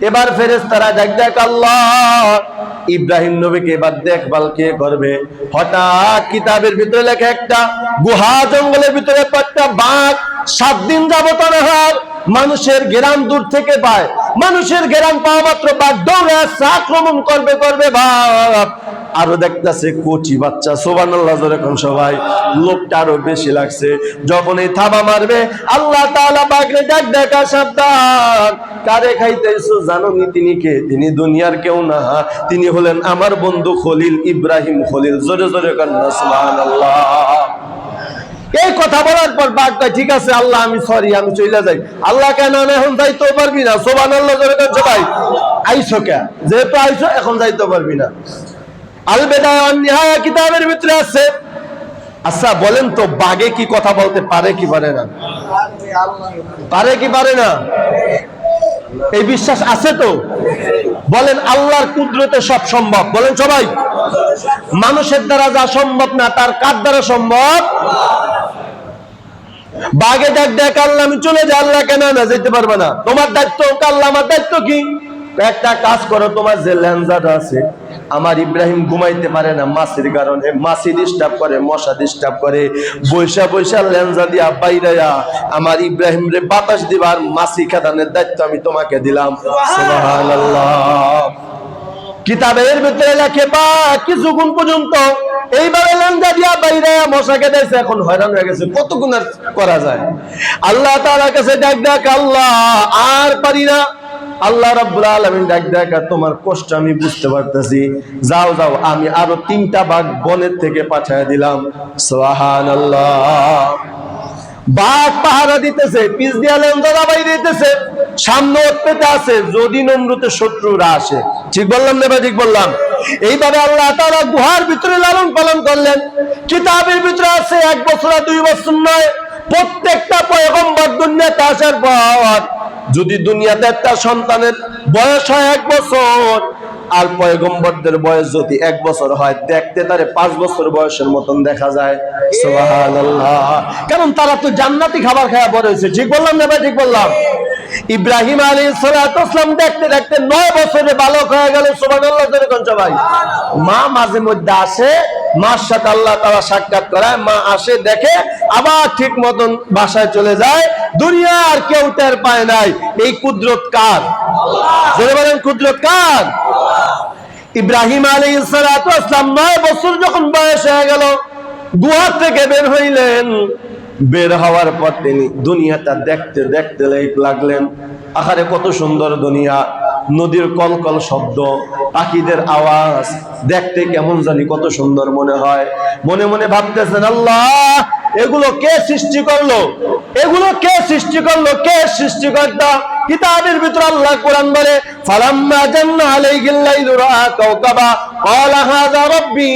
এবার ফেরেশতারা দেখ আল্লাহ ইব্রাহিম নবীকে এবার দেখভাল কে করবে? হঠাৎ কিতাবের ভিতরে লেখা একটা গুহা জঙ্গলের ভিতরে একটা বাঘ 7 দিন যাবত অনাহার, মানুষের ঘেরান দূর থেকে পায়, মানুষের ঘেরান পাওয়া মাত্র বাঘ দৌড়ে আসছে, আক্রমণ করবে বাঘ। আরো দেখতেছে কচি বাচ্চা, সুবহানাল্লাহ জোরে কোন সবাই। লোকটা আরো বেশি লাগছে। যখন এই থাবা মারবে আল্লাহ তাআলা বাঘরে দেখা, সাবধান, কারে খাইতেছো জানো নি? তিনি কে? তিনি দুনিয়ার কেউ না, তিনি হলেন আমার বন্ধু খলিল ইব্রাহিম খলিল। জোরে জোরে কোন সুবহানাল্লাহ। এই কথা বলার পর বাঘটা ঠিক আছে আল্লাহ আমি সরি, আমি চলে যাই। আল্লাহ কেন এখন যাইতে পারবি না? সুবহানাল্লাহ জোরে কোন সবাই। আইছো কে? যেহেতু আইছো এখন যাইতে পারবি না। আল বিদায়া ওয়ান নিহায়া কিতাবের ভিতরে আছে। আচ্ছা বলেন তো বাঘে কি কথা বলতে পারে কি পারে না? পারে কি পারে না? এই বিশ্বাস আছে তো? বলেন আল্লাহর কুদরতে সব সম্ভব। বলেন সবাই। মানুষের দ্বারা যা সম্ভব না তার কার দ্বারা সম্ভব? বাঘে দেখ আল্লাহ আমি চলে যাই। আল্লাহ কেন না যেতে পারবে না? তোমার দায়িত্ব আল্লাহ, আমার দায়িত্ব কি? একটা কাজ করো, তোমার যে ল্যাঞ্জাটা আছে, আমার ইব্রাহিম ঘুমাইতে পারে না মাছির কারণে, মাছি ডিস্টার্ব করে, মশা ডিস্টার্ব করে, বৈশা ল্যাঞ্জা দিয়া বাইরাইয়া আমার ইব্রাহিম রে বাতাস দিবার মাছি খেদানোর দায়িত্ব আমি তোমাকে দিলাম। সুবহানাল্লাহ। কিতাবের ভিতরে লেখে বা কিছুক্ষণ পর্যন্ত এইভাবে ল্যাঞ্জা দিয়া বাইরাইয়া মশা খেদাইছে, এখন হয়রান হয়ে গেছে, কত গুণ করা যায়? আল্লাহ তাআলার কাছে ডাক আল্লাহ আর পারি না। আল্লাহ রাব্বুল আলামিন ডাক তোমার কষ্ট আমি বুঝতে পারতেছি, যাও আমি আরো 3টা বাঘ বনের থেকে পাঠিয়ে দিলাম। সুবহানাল্লাহ। বাঘ পাহারা দিতেছে, পিছ দিয়া লেঞ্জা বাইরে দিতেছে, সামনে পেতে আছে যদি নমরুতের শত্রুরা আসে। ঠিক বললাম না? ঠিক বললাম। এইভাবে আল্লাহ তাআলা গুহার ভিতরে লালন পালন করলেন। কিতাবের ভিতরে আছে 1 বছর 2 বছর নয়, প্রত্যেকটা পয়গম্বর দুনিয়াতে আসার পর যদি দুনিয়াতে একটা সন্তানের বয়স হয় 1 বছর, আর পয়গম্বরদের বয়স যদি 1 বছর হয়, দেখতে তারে 5 বছর বয়সের মতন দেখা যায়। সুবহানাল্লাহ। কারণ তারা তো জান্নাতি খাবার খাওয়া বড় হয়েছে। ঠিক বললাম না ভাই? ঠিক বললাম। ইব্রাহিম আলাইহিস সালাম দেখতে 9 বছরে বালক হয়ে গেল। সুবহানাল্লাহ যেরকম সবাই। মা মাঝে মধ্যে আসে, মার সাথে আল্লাহ তাআলা সাক্ষাৎ করায়, মা আসে দেখে আবার ঠিক মতন বাসায় চলে যায়। দুনিয়ার কেউ টের পায় নাই। এই কুদরত কার? আল্লাহ। বলেন কুদরত কার? ইব্রাহিম আলাইহিস সালাম 9 বছর যখন বয়স হয়ে গেল, গুহা থেকে বের হইলেন। বের হওয়ার পর তিনি দুনিয়াটা দেখতে লাগলেন। আহারে কত সুন্দর দুনিয়া, নদীর কলকল শব্দ, পাখিদের আওয়াজ, দেখতে কেমন জানি কত সুন্দর মনে হয়। মনে মনে ভাবতেছেন আল্লাহ এগুলো কে সৃষ্টি করলো? এগুলো কে সৃষ্টি করলো? কে সৃষ্টিকর্তা? কিতাবের ভিতর আল্লাহ কোরআন বলে ফালাম্মা জান্না আলাইহিল লাইলু রাআ কাওকাবা ক্বালা হাযা রাব্বি।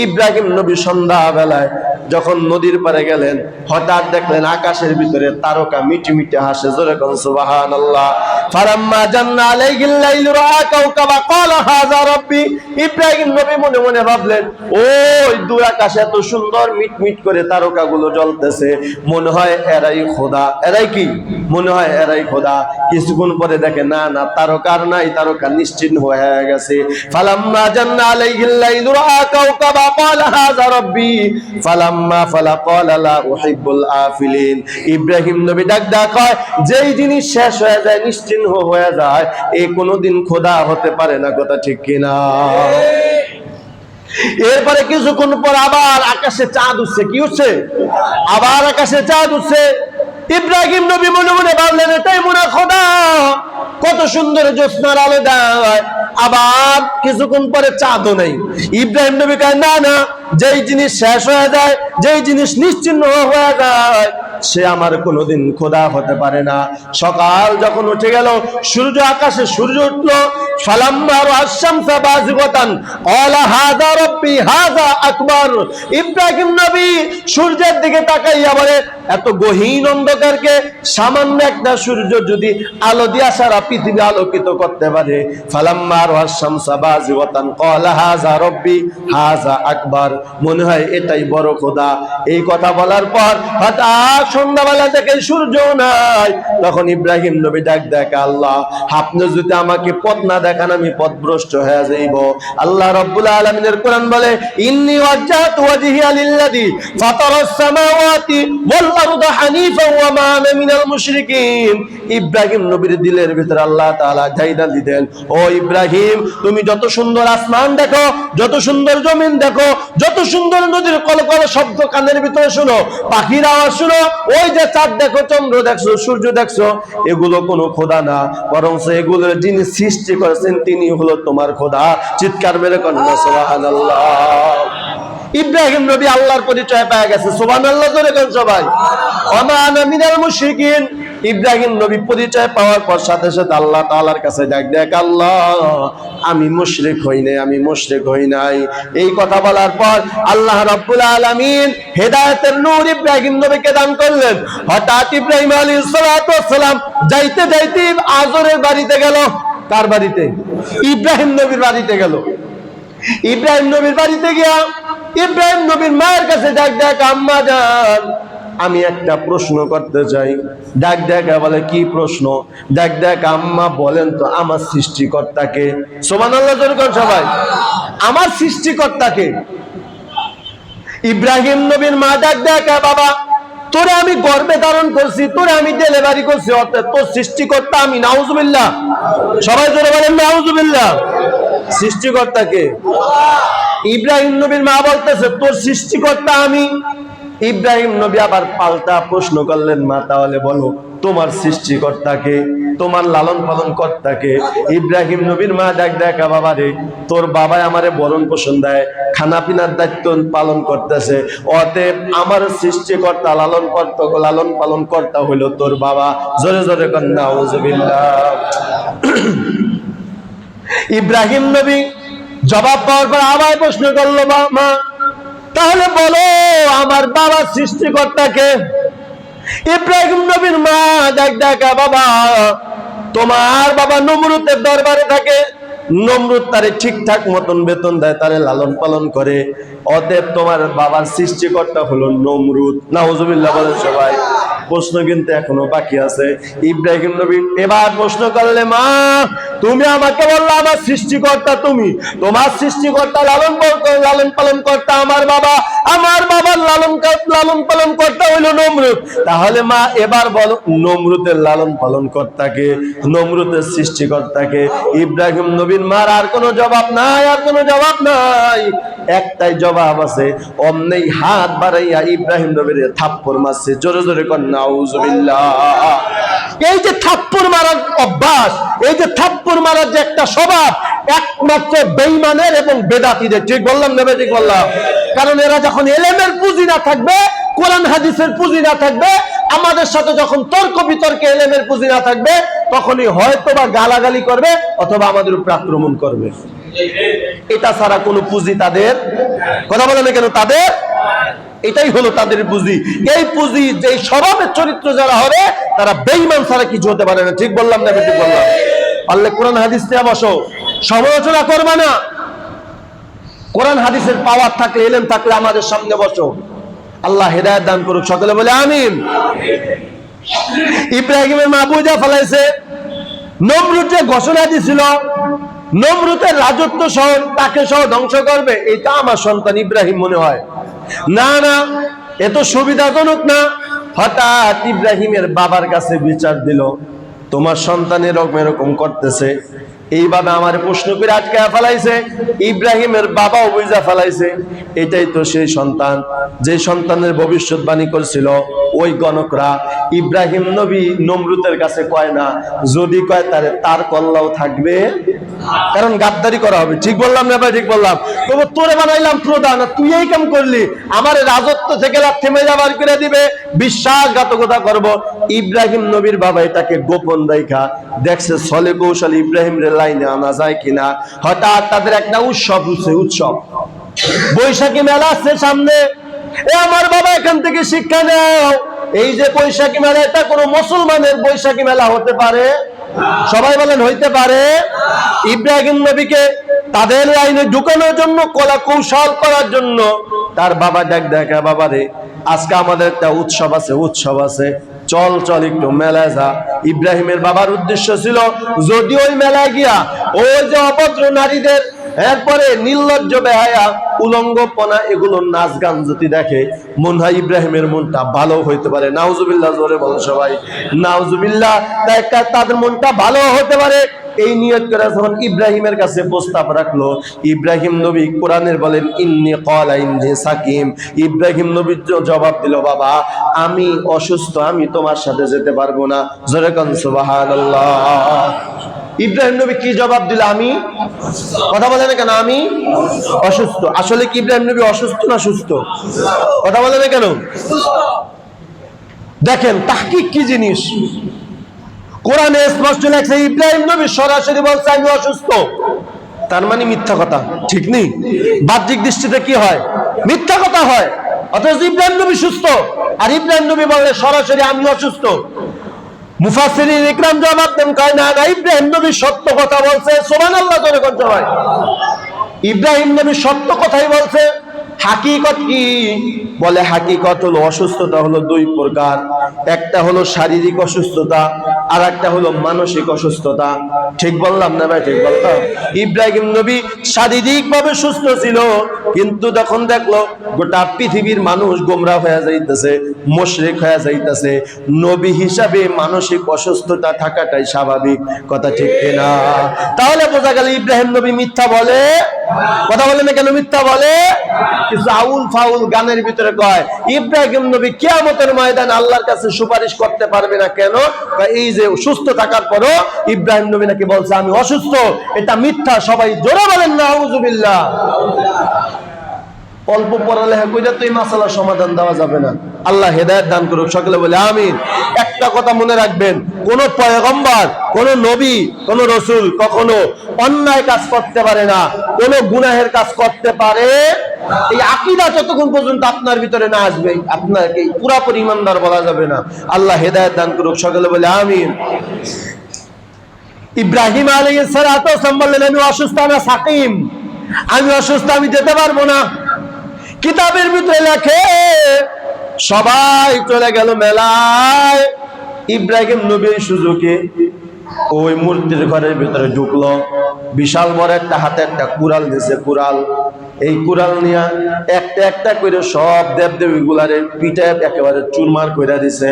ইব্রাহিম নবী সন্ধ্যা বেলায় যখন নদীর পারে গেলেন, হঠাৎ দেখলেন আকাশের ভিতরে তারকা মিটি মিটি হাসে। জোরে কোন সুবহানাল্লাহ। ফালাম্মা জান্না আলাইহিল লাইলু রাআ কাওকাবা ক্বালা হাযা রাব্বি। ইব্রাহিম নবী মনে মনে ভাবলেন ওই দূর আকাশে এত সুন্দর মিটমিট করে তারকাগুলো জ্বলতেছে, মনে হয় এরাই খোদা। এরাই কি? মনে হয় এরাই খোদা। কিছুক্ষণ পরে দেখে না তারকার নাই, তারকা নিশ্চিহ্ন হয়ে গেছে। ফালাম্মা জান্না আলাইহিল লাইলু রাআ কাওকাবা ক্বালা হাযা রাব্বি ফালাম্মা ফালা ক্বালা লা উহিব্বুল আফিলিন। ইব্রাহিম নবী ডাক হয় যেই জিনিস শেষ হয়ে যায়, নিশ্চিহ্ন হয়ে যায়, এই কোনোদিন খোদা হতে পারে না। কথা ঠিক কিনা? এরপরে কিছুক্ষণ পর আবার আকাশে চাঁদ উঠছে। কি উঠছে? আবার আকাশে চাঁদ উঠছে। ইব্রাহিম নবী মনে মনে ভাবলেন এটাই মনে খোদা, কত সুন্দর জ্যোৎস্নার আলো দেয়। আবার কিছুক্ষণ পরে চাঁদও নেই। ইব্রাহিম নবী কয় না, যেই জিনিস শেষ হয়ে যায়, যেই জিনিস নিশ্চিহ্ন হয়ে যায়, সে আমার কোনোদিন খোদা হতে পারে না। সকাল যখন উঠে গেল, সূর্য আকাশে সূর্য উঠলো, ফালাম্মা রা'আশ-শামসা বাযিগাতান ক্বালা হাযা রাব্বি হাযা আকবার। ইব্রাহিম নবী সূর্যের দিকে তাকাইয়া বলে, এত গহীন অন্ধকারকে সামান্য একটা সূর্য যদি আলো দিয়া সারা পৃথিবী আলোকিত করতে পারে। ফালাম্মা রা'আশ-শামসা বাযিগাতান ক্বালা হাযা রাব্বি হাযা আকবার, মনে হয় এটাই বড় খোদা। এই কথা বলার পর হঠাৎ সন্ধ্যাবেলা থেকে সূর্য নাই। তখন ইব্রাহিম নবী ডাক দেখ, আল্লাহ আপনি যদি আমাকে পথ না দেখান আমি পথভ্রষ্ট হয়ে যাইব। আল্লাহ রাব্বুল আলামিনের কোরআন বলে, ইন্নী ওয়াজ্জাহতু ওয়াজহিয়া লিল্লাযী ফাতারাস সামাওয়াতি ওয়াল আরদা হানিফান ওয়া মা আনা মিনাল মুশরিকিন। ইব্রাহিম নবীর দিলের ভিতরে আল্লাহ তাআলা জায়গা দিলেন, ও ইব্রাহিম তুমি যত সুন্দর আসমান দেখো, যত সুন্দর জমিন দেখো, যত সুন্দর নদীর কলকল শব্দ কানের ভিতরে শুনো, পাখির আওয়াজ শুনো, ওই যে চাঁদ দেখো, চন্দ্র দেখছো, সূর্য দেখছো, এগুলো কোনো খোদা না, বরং এগুলোর যিনি সৃষ্টি করেছেন তিনি হলো তোমার খোদা। চিৎকার মেরে কন্যা সুবহানাল্লাহ। ইব্রাহিম নবী আল্লাহর পরিচয় পেয়ে গেছে, সুবহানাল্লাহ জোরে কোন সবাই। ওয়া মা আনা মিনাল মুশরিকিন। ইব্রাহিম নবী পরিচয় পাওয়ার পর সাথে সাথে আল্লাহ তাআলার কাছে ডাক দেখ, আল্লাহ আমি মুশরিক হই নাই, আমি মুশরিক হই নাই। এই কথা বলার পর আল্লাহ রাব্বুল আলামিন হেদায়েতের নূর ইব্রাহিম নবীকে দান করলেন। হঠাৎ ইব্রাহিম আলাইহিস সালাতু ওয়াস সালাম যাইতে যাইতে আজরের বাড়িতে গেল। কার বাড়িতে? ইব্রাহিম নবীর বাড়িতে গেল। ইব্রাহিম নবীর বাড়িতে গিয়া ইব্রাহিম নবীর মায়ের কাছে ডাক দেখ, আম্মা জান আমি একটা প্রশ্ন করতে চাই। ডাক দেখা বলে, কি প্রশ্ন? ডাক দেখ, আম্মা বলেন তো আমার সৃষ্টিকর্তাকে? সুবহানাল্লাহ জোরে কোন সবাই। আমার সৃষ্টিকর্তাকে? ইব্রাহিম নবীর মা ডাক দেখা, বাবা তোরে আমি গর্ভে ধারণ করছি, তোরে আমি ডেলিভারি করছি, অর্থাৎ তোর সৃষ্টিকর্তা আমি। নাউজুবিল্লাহ। সবাই জোরে বলেন নাউজুবিল্লাহ। সৃষ্টিকর্তাকে? ইব্রাহিম নবীর মা বলতেছে তোর সৃষ্টিকর্তা আমি। ইব্রাহিম নবী আবার পাল্টা প্রশ্ন করলেন, মা তাহলে বলো তোমার সৃষ্টিকর্তাকে, তোমার লালন পালন কর্তাকে? ইব্রাহিম নবীর মা ডাক দেখা, বাবা রে তোর বাবাই আমারে বরণ পোষণ দেয়, খানা পিনার দায়িত্ব পালন করতেছে, অতএব আমার সৃষ্টিকর্তা লালন পালন কর্তা হইল তোর বাবা। জোরে জোরে কন্যা নাউজুবিল্লাহ। ইব্রাহিম নবী জবাব পাওয়ার পর আবার প্রশ্ন করলো, মা তাহলে বলো আমার বাবার সৃষ্টিকর্তাকে? ইব্রাহিম নবীর মা ডাক দেখা, বাবা তোমার বাবা নমরুদের দরবারে থাকে, নমরুদ তারে ঠিকঠাক মতন বেতন দেয়, তারে লালন পালন করে, অতএব তোমার বাবার সৃষ্টিকর্তা হলো নমরুদ। নাউজুবিল্লাহ বলেন সবাই। প্রশ্ন কিন্তু এখনো বাকি আছে। ইব্রাহিম নবী এবার প্রশ্ন করলে, মা তুমি আমাকে বললে আমার সৃষ্টিকর্তা তুমি, তোমার সৃষ্টিকর্তা লালন পালন কর্তা আমার বাবা, আমার বাবার লালন পালন কর্তা হইলো নমরুদ। তাহলে মা এবার বলো নমরুদের লালন পালন কর্তাকে, নমরুদের সৃষ্টিকর্তাকে? ইব্রাহিম নবীর মার আর কোনো জবাব নাই, আর কোনো জবাব নাই, একটাই জবাব আছে। অমনেই হাত বাড়াইয়া ইব্রাহিম নবীর থাপ্পড় মারছে। জোরে জোরে কর নাউজুবিল্লাহ। এই যে থাপ্পড় মারার অভ্যাস, এই যে থাপ্পড় মারার যে একটা স্বভাব, একমাত্র বেঈমানের এবং বেদাতীদের। ঠিক বললাম না? ঠিক বললাম। কারণ এরা যখন এলেমের পুঁজি না থাকবে, কোরআন হাদিসের পুঁজি না থাকবে, আমাদের সাথে যখন তর্ক বিতর্কে এলেমের পুঁজি না থাকবে, তখনই হয়তো বা গালাগালি করবে অথবা আমাদের উপর আক্রমণ করবে। এটা ছাড়া কোনো পুঁজি তাদের, কথা বলে না কেন, তাদের এটাই হলো তাদের পুঁজি। এই পুঁজি যে স্বভাবের চরিত্র যারা হবে তারা বেঈমান ছাড়া কিছু হতে পারে না। ঠিক বললাম না? ঠিক বললাম। পারলে কোরআন হাদিস নিয়ে বসো, সমালোচনা করবে না। কোরআন হাদিসের পাওয়ার থাকলে, এলেম থাকলে আমাদের সামনে বসো। আল্লাহ হেদায়েত দান করুক, সকলে বলে আমিন। ইব্রাহিমের মা বুঝা ফেলাইছে, নমরুদ যে ঘোষণা দিছিল নমরুদের রাজত্ব সহ তাকে সহ ধ্বংস করবে, এটা আমার সন্তান ইব্রাহিম মনে হয় না, না এত সুবিধাজনক না। হঠাৎ ইব্রাহিমের বাবার কাছে বিচার দিল, তোমার সন্তান এরকম করতেছে, এইভাবে আমার প্রশ্ন করে আটকে ফেলাইছে, ইব্রাহিমের বাবাও বুঝা ফেলাইছে এটাই তো সেই সন্তান যে সন্তানের ভবিষ্যৎবাণী করছিল ওই গণকরা। ইব্রাহিম নবী নমরুদের কাছে কয় না, যদি কয় তারে তার কল্লাও থাকবে, কারণ গাদ্দারি করা হবে। ঠিক বললাম না ভাই? ঠিক বললাম। তবু তোরে বানাইলাম প্রধান, তুই এই কাম করলি, আমার রাজত্ব থেকে থেমে যাবার করে দিবে, বিশ্বাসঘাতকতা করব। ইব্রাহিম নবীর বাবা এটাকে গোপন রেখা দেখছে ছলে কৌশল ইব্রাহিম রে লাইনে আনা যায় কিনা। হঠাৎ তাদের একটা উৎসব হচ্ছে, উৎসব বৈশাখী মেলা আছে সামনে। এ আমার বাবা এখান থেকে শিক্ষা নাও, এই যে বৈশাখী মেলা এটা কোন মুসলমানের বৈশাখী মেলা হতে পারে? সবাই বলেন হইতে পারে? ইব্রাহিম নবীকে তাদের লাইনে ঢুকানোর জন্য, কলা কৌশল করার জন্য তার বাবা ডাক দেখা, বাবা রে আজকে আমাদের একটা উৎসব আছে, উৎসব আছে, চল চল একটু মেলায় যা। ইব্রাহিমের বাবার উদ্দেশ্য ছিল যদি ওই মেলায় গিয়া ওই যে অভদ্র নারীদের, এরপরে নির্লজ্জ বেহায়া উলঙ্গপনা এগুলো নাচ গান যদি দেখে, মনে হয় ইব্রাহিমের মনটা ভালো হইতে পারে। নাউজুবিল্লাহ, জোরে বলো সবাই নাউজুবিল্লাহ। তাদের মনটা ভালো হতে পারে এই নিয়ত করে যখন ইব্রাহিমের কাছে প্রস্তাব রাখলো, ইব্রাহিম নবী কোরআনের বলেন ইন্নী ক্বালা ইন্নী সাকিম, ইব্রাহিম নবী জবাব দিল, বাবা আমি অসুস্থ, আমি তোমার সাথে যেতে পারবো না। জোরে কোন সুবহানাল্লাহ। ইব্রাহিম নবী কি জবাব দিল? আমি, কথা বলে না কেন, আমি অসুস্থ। আসলে কি ইব্রাহিম নবী অসুস্থ না সুস্থ? কথা বলে না কেন? দেখেন তাহকিক কি জিনিস। কোরআনে স্পষ্ট লেখছে ইব্রাহিম নবী সরাসরি বলছে আমি অসুস্থ, তার মানে মিথ্যা কথা, ঠিক নেই? বাহ্যিক দৃষ্টিতে কি হয়? মিথ্যা কথা হয়। অথচ ইব্রাহিম নবী সুস্থ, আর ইব্রাহিম নবী বলে সরাসরি আমি অসুস্থ। মুফাসসিরিন ইকরাম জবাব দেন, কয় না না, ইব্রাহিম নবী সত্য কথা বলছে। সুবহানাল্লাহ, জোরে কোন সবাই। ইব্রাহিম নবী সত্য কথাই বলছে। হাকিকত কি? বলে হাকিকত হলো অসুস্থতা হলো দুই প্রকার, একটা হলো শারীরিক অসুস্থতা, আর একটা হলো মানসিক অসুস্থতা। ঠিক বললাম না ভাই? ঠিক বললাম। ইব্রাহিম নবী শারীরিক ভাবে সুস্থ ছিল, কিন্তু যখন দেখলো গোটা পৃথিবীর মানুষ গোমরাহ হয়ে যাইতেছে, মুশরিক হয়ে যাইতেছে, নবী হিসাবে মানসিক অসুস্থতা থাকাটাই স্বাভাবিক। কথা ঠিক কিনা? তাহলে বোঝা গেল ইব্রাহিম নবী মিথ্যা বলে। কথা বলে না কেন মিথ্যা বলে? কিছু আউল ফাউল গানের ভিতরে কয় ইব্রাহিম নবী কিয়ামতের ময়দানে আল্লাহর কাছে সুপারিশ করতে পারবে না। কেন? এই যে সুস্থ থাকার পরও ইব্রাহিম নবী নাকি বলছে আমি অসুস্থ, এটা মিথ্যা। সবাই জোরে বলেন না আউযুবিল্লাহ। অল্প পড়ালেখা কইরা তো এই মাসালার সমাধান দেওয়া যাবে না। আল্লাহ হেদায়েত দান করুক, সকলে বলে আমিন। একটা কথা মনে রাখবেন, কোন পয়গম্বর, কোন নবী, কোন রাসূল কখনো অন্যায় কাজ করতে পারে না, কোন গুনাহের কাজ করতে পারে। এই আকীদা যতক্ষণ পর্যন্ত আপনার ভিতরে না আসবে, আপনাকে পুরোপুরি ইমানদার বলা যাবে না। আল্লাহ হেদায়েত দান করুক, সকলে বলে আমিন। ইব্রাহিম আলাইহিস সালাতু ওয়াস সালাম বললেন আমি অসুস্থ, আমি সাকিম, আমি অসুস্থ, আমি যেতে পারবো না। কিতাবের ভিতরে লেখে সবাই চলে গেল মেলায়, ইব্রাহিম নবী সুযোগে ওই মূর্তির ঘরের ভিতরে ঢুকলো। বিশাল বড় একটা হাতে একটা কুড়াল দিয়েছে, কুড়াল। এই কুড়াল নিয়ে একটা একটা করে সব দেবদেবী গুলারে পিঠায় একেবারে চুরমার করে দিছে।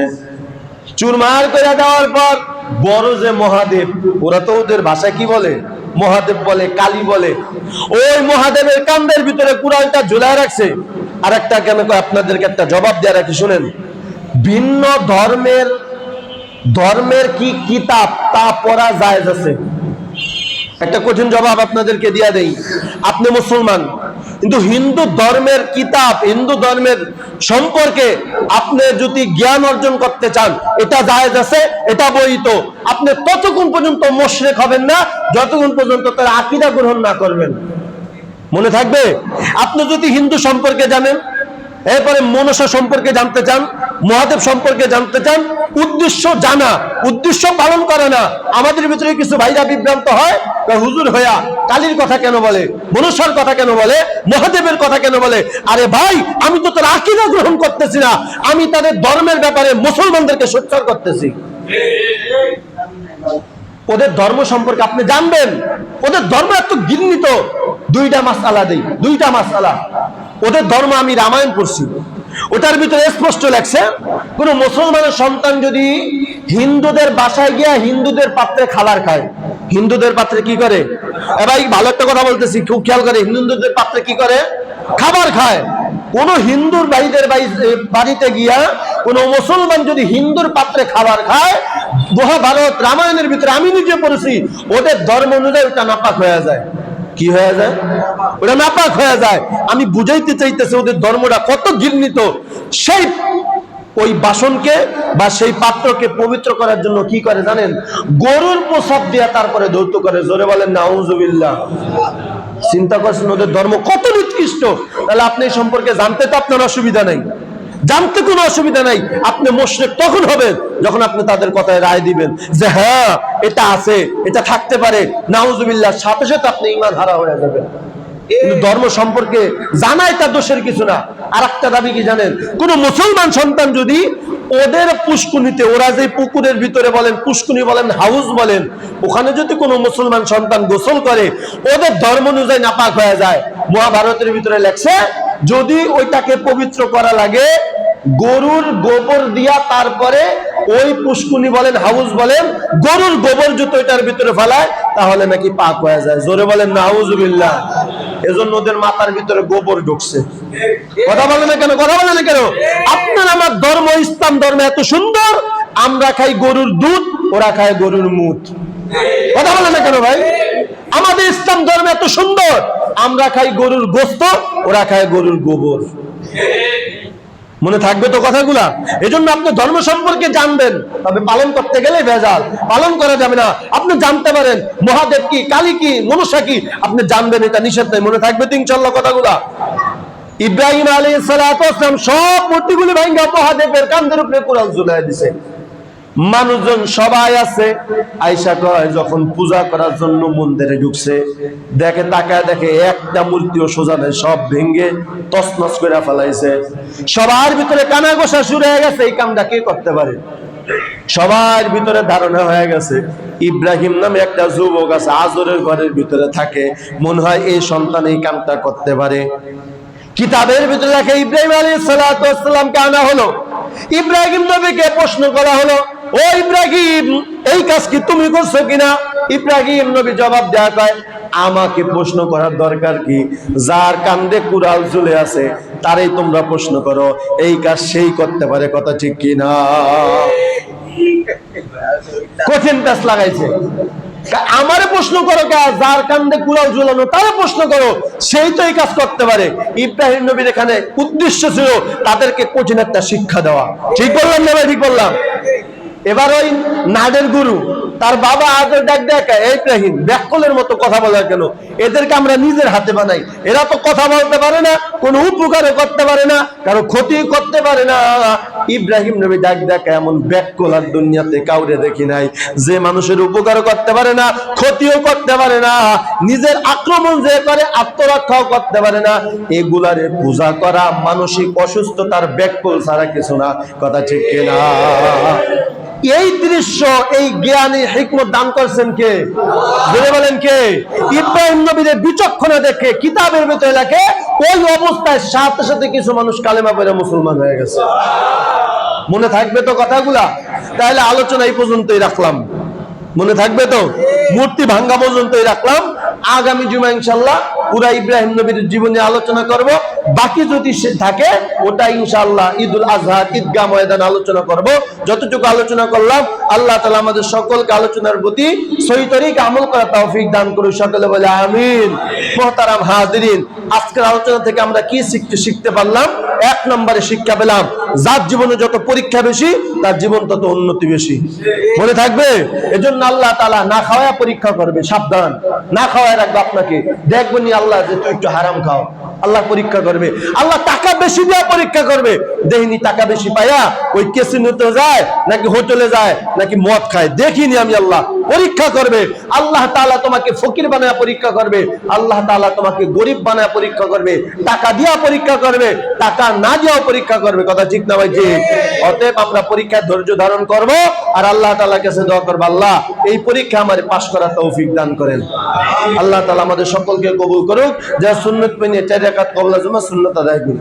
চুরমার করে দেওয়ার পর বড় যে মহাদেব, ওরা তো ওদের ভাষায় কি বলে? মহাদেব বলে, কালী বলে। ওই মহাদেবের কান্দের ভিতরে কুড়ালটা ঝুলায় রাখছে। আর একটা কেন আপনাদেরকে একটা জবাব দিয়ে রাখি, শুনেন। ভিন্ন ধর্মের কি কিতাব তা পড়া জায়েজ আছে? একটা কঠিন জবাব আপনাদেরকে দিয়ে দেই। আপনি মুসলমান, কিন্তু হিন্দু ধর্মের কিতাব, হিন্দু ধর্মের সম্পর্কে আপনি যদি জ্ঞান অর্জন করতে চান, এটা জায়েজ আছে, এটা বৈধ। আপনি ততক্ষণ পর্যন্ত মুশরিক হবেন না যতক্ষণ পর্যন্ত তার আকীদা গ্রহণ না করবেন। মনে থাকবে? আপনি যদি হিন্দু সম্পর্কে জানেন, এরপরে মনসা সম্পর্কে জানতে চান, মহাদেব সম্পর্কে জানতে চান, উদ্দেশ্য জানা, উদ্দেশ্য পালন করে না। আমাদের ভিতরে কিছু ভাইরা বিভ্রান্ত হয়, হুজুর হইয়া কালীর কথা কেন বলে, মনসার কথা কেন বলে, মহাদেবের কথা কেন বলে? আরে ভাই, আমি তো তার আকীদা গ্রহণ করতেছি না, আমি তাদের ধর্মের ব্যাপারে মুসলমানদেরকে সোচ্চার করতেছি। ওদের ধর্ম সম্পর্কে আপনি জানবেন। ওদের ধর্ম এত ঘৃণিত। দুইটা মাসআলা দেই, দুইটা মাসআলা। ওদের ধর্ম আমি রামায়ণ পড়ছি, ওটার ভিতরে স্পষ্ট লেখছে কোন মুসলমানের সন্তান যদি হিন্দুদের বাসায় গিয়া হিন্দুদের পাত্রে খাবার খায়, হিন্দুদের পাত্রে কি করে? ভাই ভালো একটা কথা বলতেছি, খুব খেয়াল করে। হিন্দুদের পাত্রে কি করে? খাবার খায়। কোন হিন্দুর বাড়িতে গিয়া কোন মুসলমান যদি হিন্দুর পাত্রে খাবার খায়, মহাভারত রামায়ণের ভিতরে আমি নিজে পড়েছি, ওদের ধর্ম অনুযায়ী ওটা নাপাক হয়ে যায়। কি হয়ে যায়? ওটা নাপাক হয়ে যায়। আমি বুঝাইতে চাইতেছি ওদের ধর্মটা কত ঘৃণিত। সেই ওই বাসনকে বা সেই পাত্রকে পবিত্র করার জন্য কি করে জানেন? গরুর প্রসাব দিয়া তারপরে ধৌত করে। জোরে বলেন নাউজুবিল্লাহ। চিন্তা করছেন ওদের ধর্ম কত নিকৃষ্ট। তাহলে আপনি এই সম্পর্কে জানতে তো আপনার অসুবিধা নাই, জানতে কোনো অসুবিধা নাই। আপনি মুশরিক তখন হবেন যখন আপনি তাদের কথায় রায় দিবেন যে হ্যাঁ এটা আছে, এটা থাকতে পারে, নাউজুবিল্লাহ, সাথে সাথে আপনি ঈমান হারা হয়ে যাবেন। কিন্তু ধর্ম সম্পর্কে জানাই তার দোষের কিছু না। আর একটা দাবি কি জানেন? কোন মুসলমান সন্তান যদি ওদের পুষ্কুনিতে, ওরা যে পুকুরের ভিতরে বলেন পুষ্কুনি বলেন হাউস বলেন, ওখানে যদি কোনো মুসলমান সন্তান গোসল করে, ওদের ধর্ম অনুযায়ী নাপাক হয়ে যায়। মহাভারতের ভিতরে লেখছে যদি ওইটাকে পবিত্র করা লাগে গরুর গোবর দিয়া, তারপরে ওই পুষ্কুনি বলেন হাউস বলেন গরুর গোবর যদি ওইটার ভিতরে ফেলায়, তাহলে নাকি পাক হয়ে যায়। জোরে বলেন নাউজুবিল্লাহ। এজন্য ওদের মাথার ভিতরে গোবর ঢুকছে। কথা বলে না কেন? কথা বলে না কেন? আপনার আমার ধর্ম ইসলাম ধর্ম এত সুন্দর, আমরা খাই গরুর দুধ, ওরা খায় গরুর মুত। কথা বলে না কেন ভাই? আমাদের ইসলাম ধর্ম এত সুন্দর, আমরা খাই গরুর গোশত, ওরা খায় গরুর গোবর। মনে থাকবে তো কথাগুলা? এজন্য আপনি ধর্ম সম্পর্কে জানবেন, তবে পালন করতে গেলে ভেজাল, পালন করা যাবে না। আপনি জানতে পারেন মহাদেব কি, কালী কি, মনসা কি, আপনি জানবেন, এটা নিষেধ নাই। মনে থাকবে তো ইনশাআল্লাহ কথাগুলা? ইব্রাহিম আলাইহিস সালাতু ওয়াস সালাম সব মূর্তিগুলি ভাঙা মহাদেবের কাঁধের উপরে কুরআন ঝুলায় দিয়েছে। মানুষজন সবাই আছে। আয়েশা কয় যখন পূজা করার জন্য মন্দিরে ঢুকছে, দেখে তাকায় দেখে একটা মূর্তিও সোজা নেই, সব ভেঙে তছনছ করে ফেলাইছে। সবার ভিতরে কানা গোসা শুরু হয়ে গেছে, এই কামটা কে করতে পারে? সবার ভিতরে ধারণা হয়ে গেছে ইব্রাহিম নামে একটা যুবক আছে, আজরের ঘরের ভিতরে থাকে, মনে হয় এই সন্তান এই কামটা করতে পারে। কিতাবের ভিতরে লেখা ইব্রাহিম আলাইহিস সালাতু ওয়াস সালামকে আনা হলো। ইব্রাহিম নবীকে প্রশ্ন করা হলো, ও ইব্রাহিম, এই কাজ কি তুমি করছো কিনা? ইব্রাহিম নবী জবাব দেয়া কয়, আমাকে প্রশ্ন করার দরকার কি? যার কান্দে কুড়াল ঝুলে আছে তারই তোমরা প্রশ্ন করো, এই কাজ সেই করতে পারে। কথা ঠিক কিনা? কঠিন প্যাচ লাগাইছে। আমারে প্রশ্ন করো কে? যার কান্দে কুড়াল ঝুলানো তারা প্রশ্ন করো, সেই তো এই কাজ করতে পারে। ইব্রাহিম নবীর এখানে উদ্দেশ্য ছিল তাদেরকে কঠিন একটা শিক্ষা দেওয়া। ঠিক বললাম না ভাই? ঠিক বললাম? এবার ওই নাদের গুরু তার বাবা আজর ডাক দেখা, ইব্রাহিম ব্যাককলের মতো কথা বলার কেন? এদেরকে আমরা নিজের হাতে বানাই। এরা তো কথা বলতে পারে না, কোনো উপকারও করতে পারে না, কারো ক্ষতি করতে পারে না। ইব্রাহিম নবী ডাক দেখা, এমন ব্যাককল আর দুনিয়াতে কাউরে দেখি নাই যে মানুষের উপকারও করতে পারে না, ক্ষতিও করতে পারে না, নিজের আক্রমণ যে করে আত্মরক্ষাও করতে পারে না। এগুলারে পূজা করা মানসিক অসুস্থতার ব্যাককল ছাড়া কিছু না। কথা ঠিক কিনা? এই দৃশ্য, এই জ্ঞানী হিকমত দান করছেন কে? বলে বলেন কে? ইব্রাহিম নবীর বিচক্ষণতা দেখে কিতাবের ভিতরে লেখে ওই অবস্থায় সাথে সাথে কিছু মানুষ কালেমা পড়ে মুসলমান হয়ে গেছে। মনে থাকবে তো কথাগুলা? তাহলে আলোচনা এই পর্যন্তই রাখলাম। মনে থাকবে তো? মূর্তি ভাঙ্গা পর্যন্তই রাখলাম। আগামী জুমা ইনশাআল্লাহ পুরা ইব্রাহিম নবীর জীবনে আলোচনা করব। বাকি যদি থাকে ওটা ইনশাআল্লাহ ঈদুল আজহা ঈদগাহ ময়দানে আলোচনা করব। যতটুকু আলোচনা করলাম আল্লাহ তাআলা আমাদের সকলকে আলোচনার প্রতি সহি তরিকা আমল করার তৌফিক দান করুন। সকলে বলে আমিন। মুহতারাম হাজিরিন, আজকের আলোচনা থেকে আমরা কি শিখতে পারলাম? এক নম্বরে শিক্ষা পেলাম, যার জীবনে যত পরীক্ষা বেশি তার জীবন তত উন্নতি বেশি। মনে থাকবে? এজন্য আল্লাহ তাআলা না খাওয়া পরীক্ষা করবে। সাবধান, না খাওয়ায় রাখবে আপনাকে। দেখবেন আল্লাহ যে তুই একটু হারাম খাও, আল্লাহ পরীক্ষা করবে। আল্লাহ টাকা বেশি দেওয়া পরীক্ষা করবে। দেখিনি টাকা বেশি পাইয়া ওই ক্যাসিনোতে যায় নাকি হোটেলে যায় নাকি মদ খায়, দেখিনি আমি। আল্লাহ পরীক্ষা করবে। আল্লাহ তাআলা তোমাকে ফকির বানায়া পরীক্ষা করবে। আল্লাহ তাআলা তোমাকে গরিব বানায়া পরীক্ষা করবে। টাকা দিয়া পরীক্ষা করবে, টাকা না দিয়েও পরীক্ষা করবে। কথা ঠিক না ভাই? ঠিক। অতএব আমরা পরীক্ষার ধৈর্য ধারণ করব আর আল্লাহ তাআলার কাছে দোয়া করব, আল্লাহ এই পরীক্ষা আমারে পাস করার তৌফিক দান করেন। আল্লাহ তাআলা আমাদের সকলকে কবুল করুক। যা সুন্নাত মেনে 4 রাকাত কবলা জুমা সুন্নাত আদায় করি।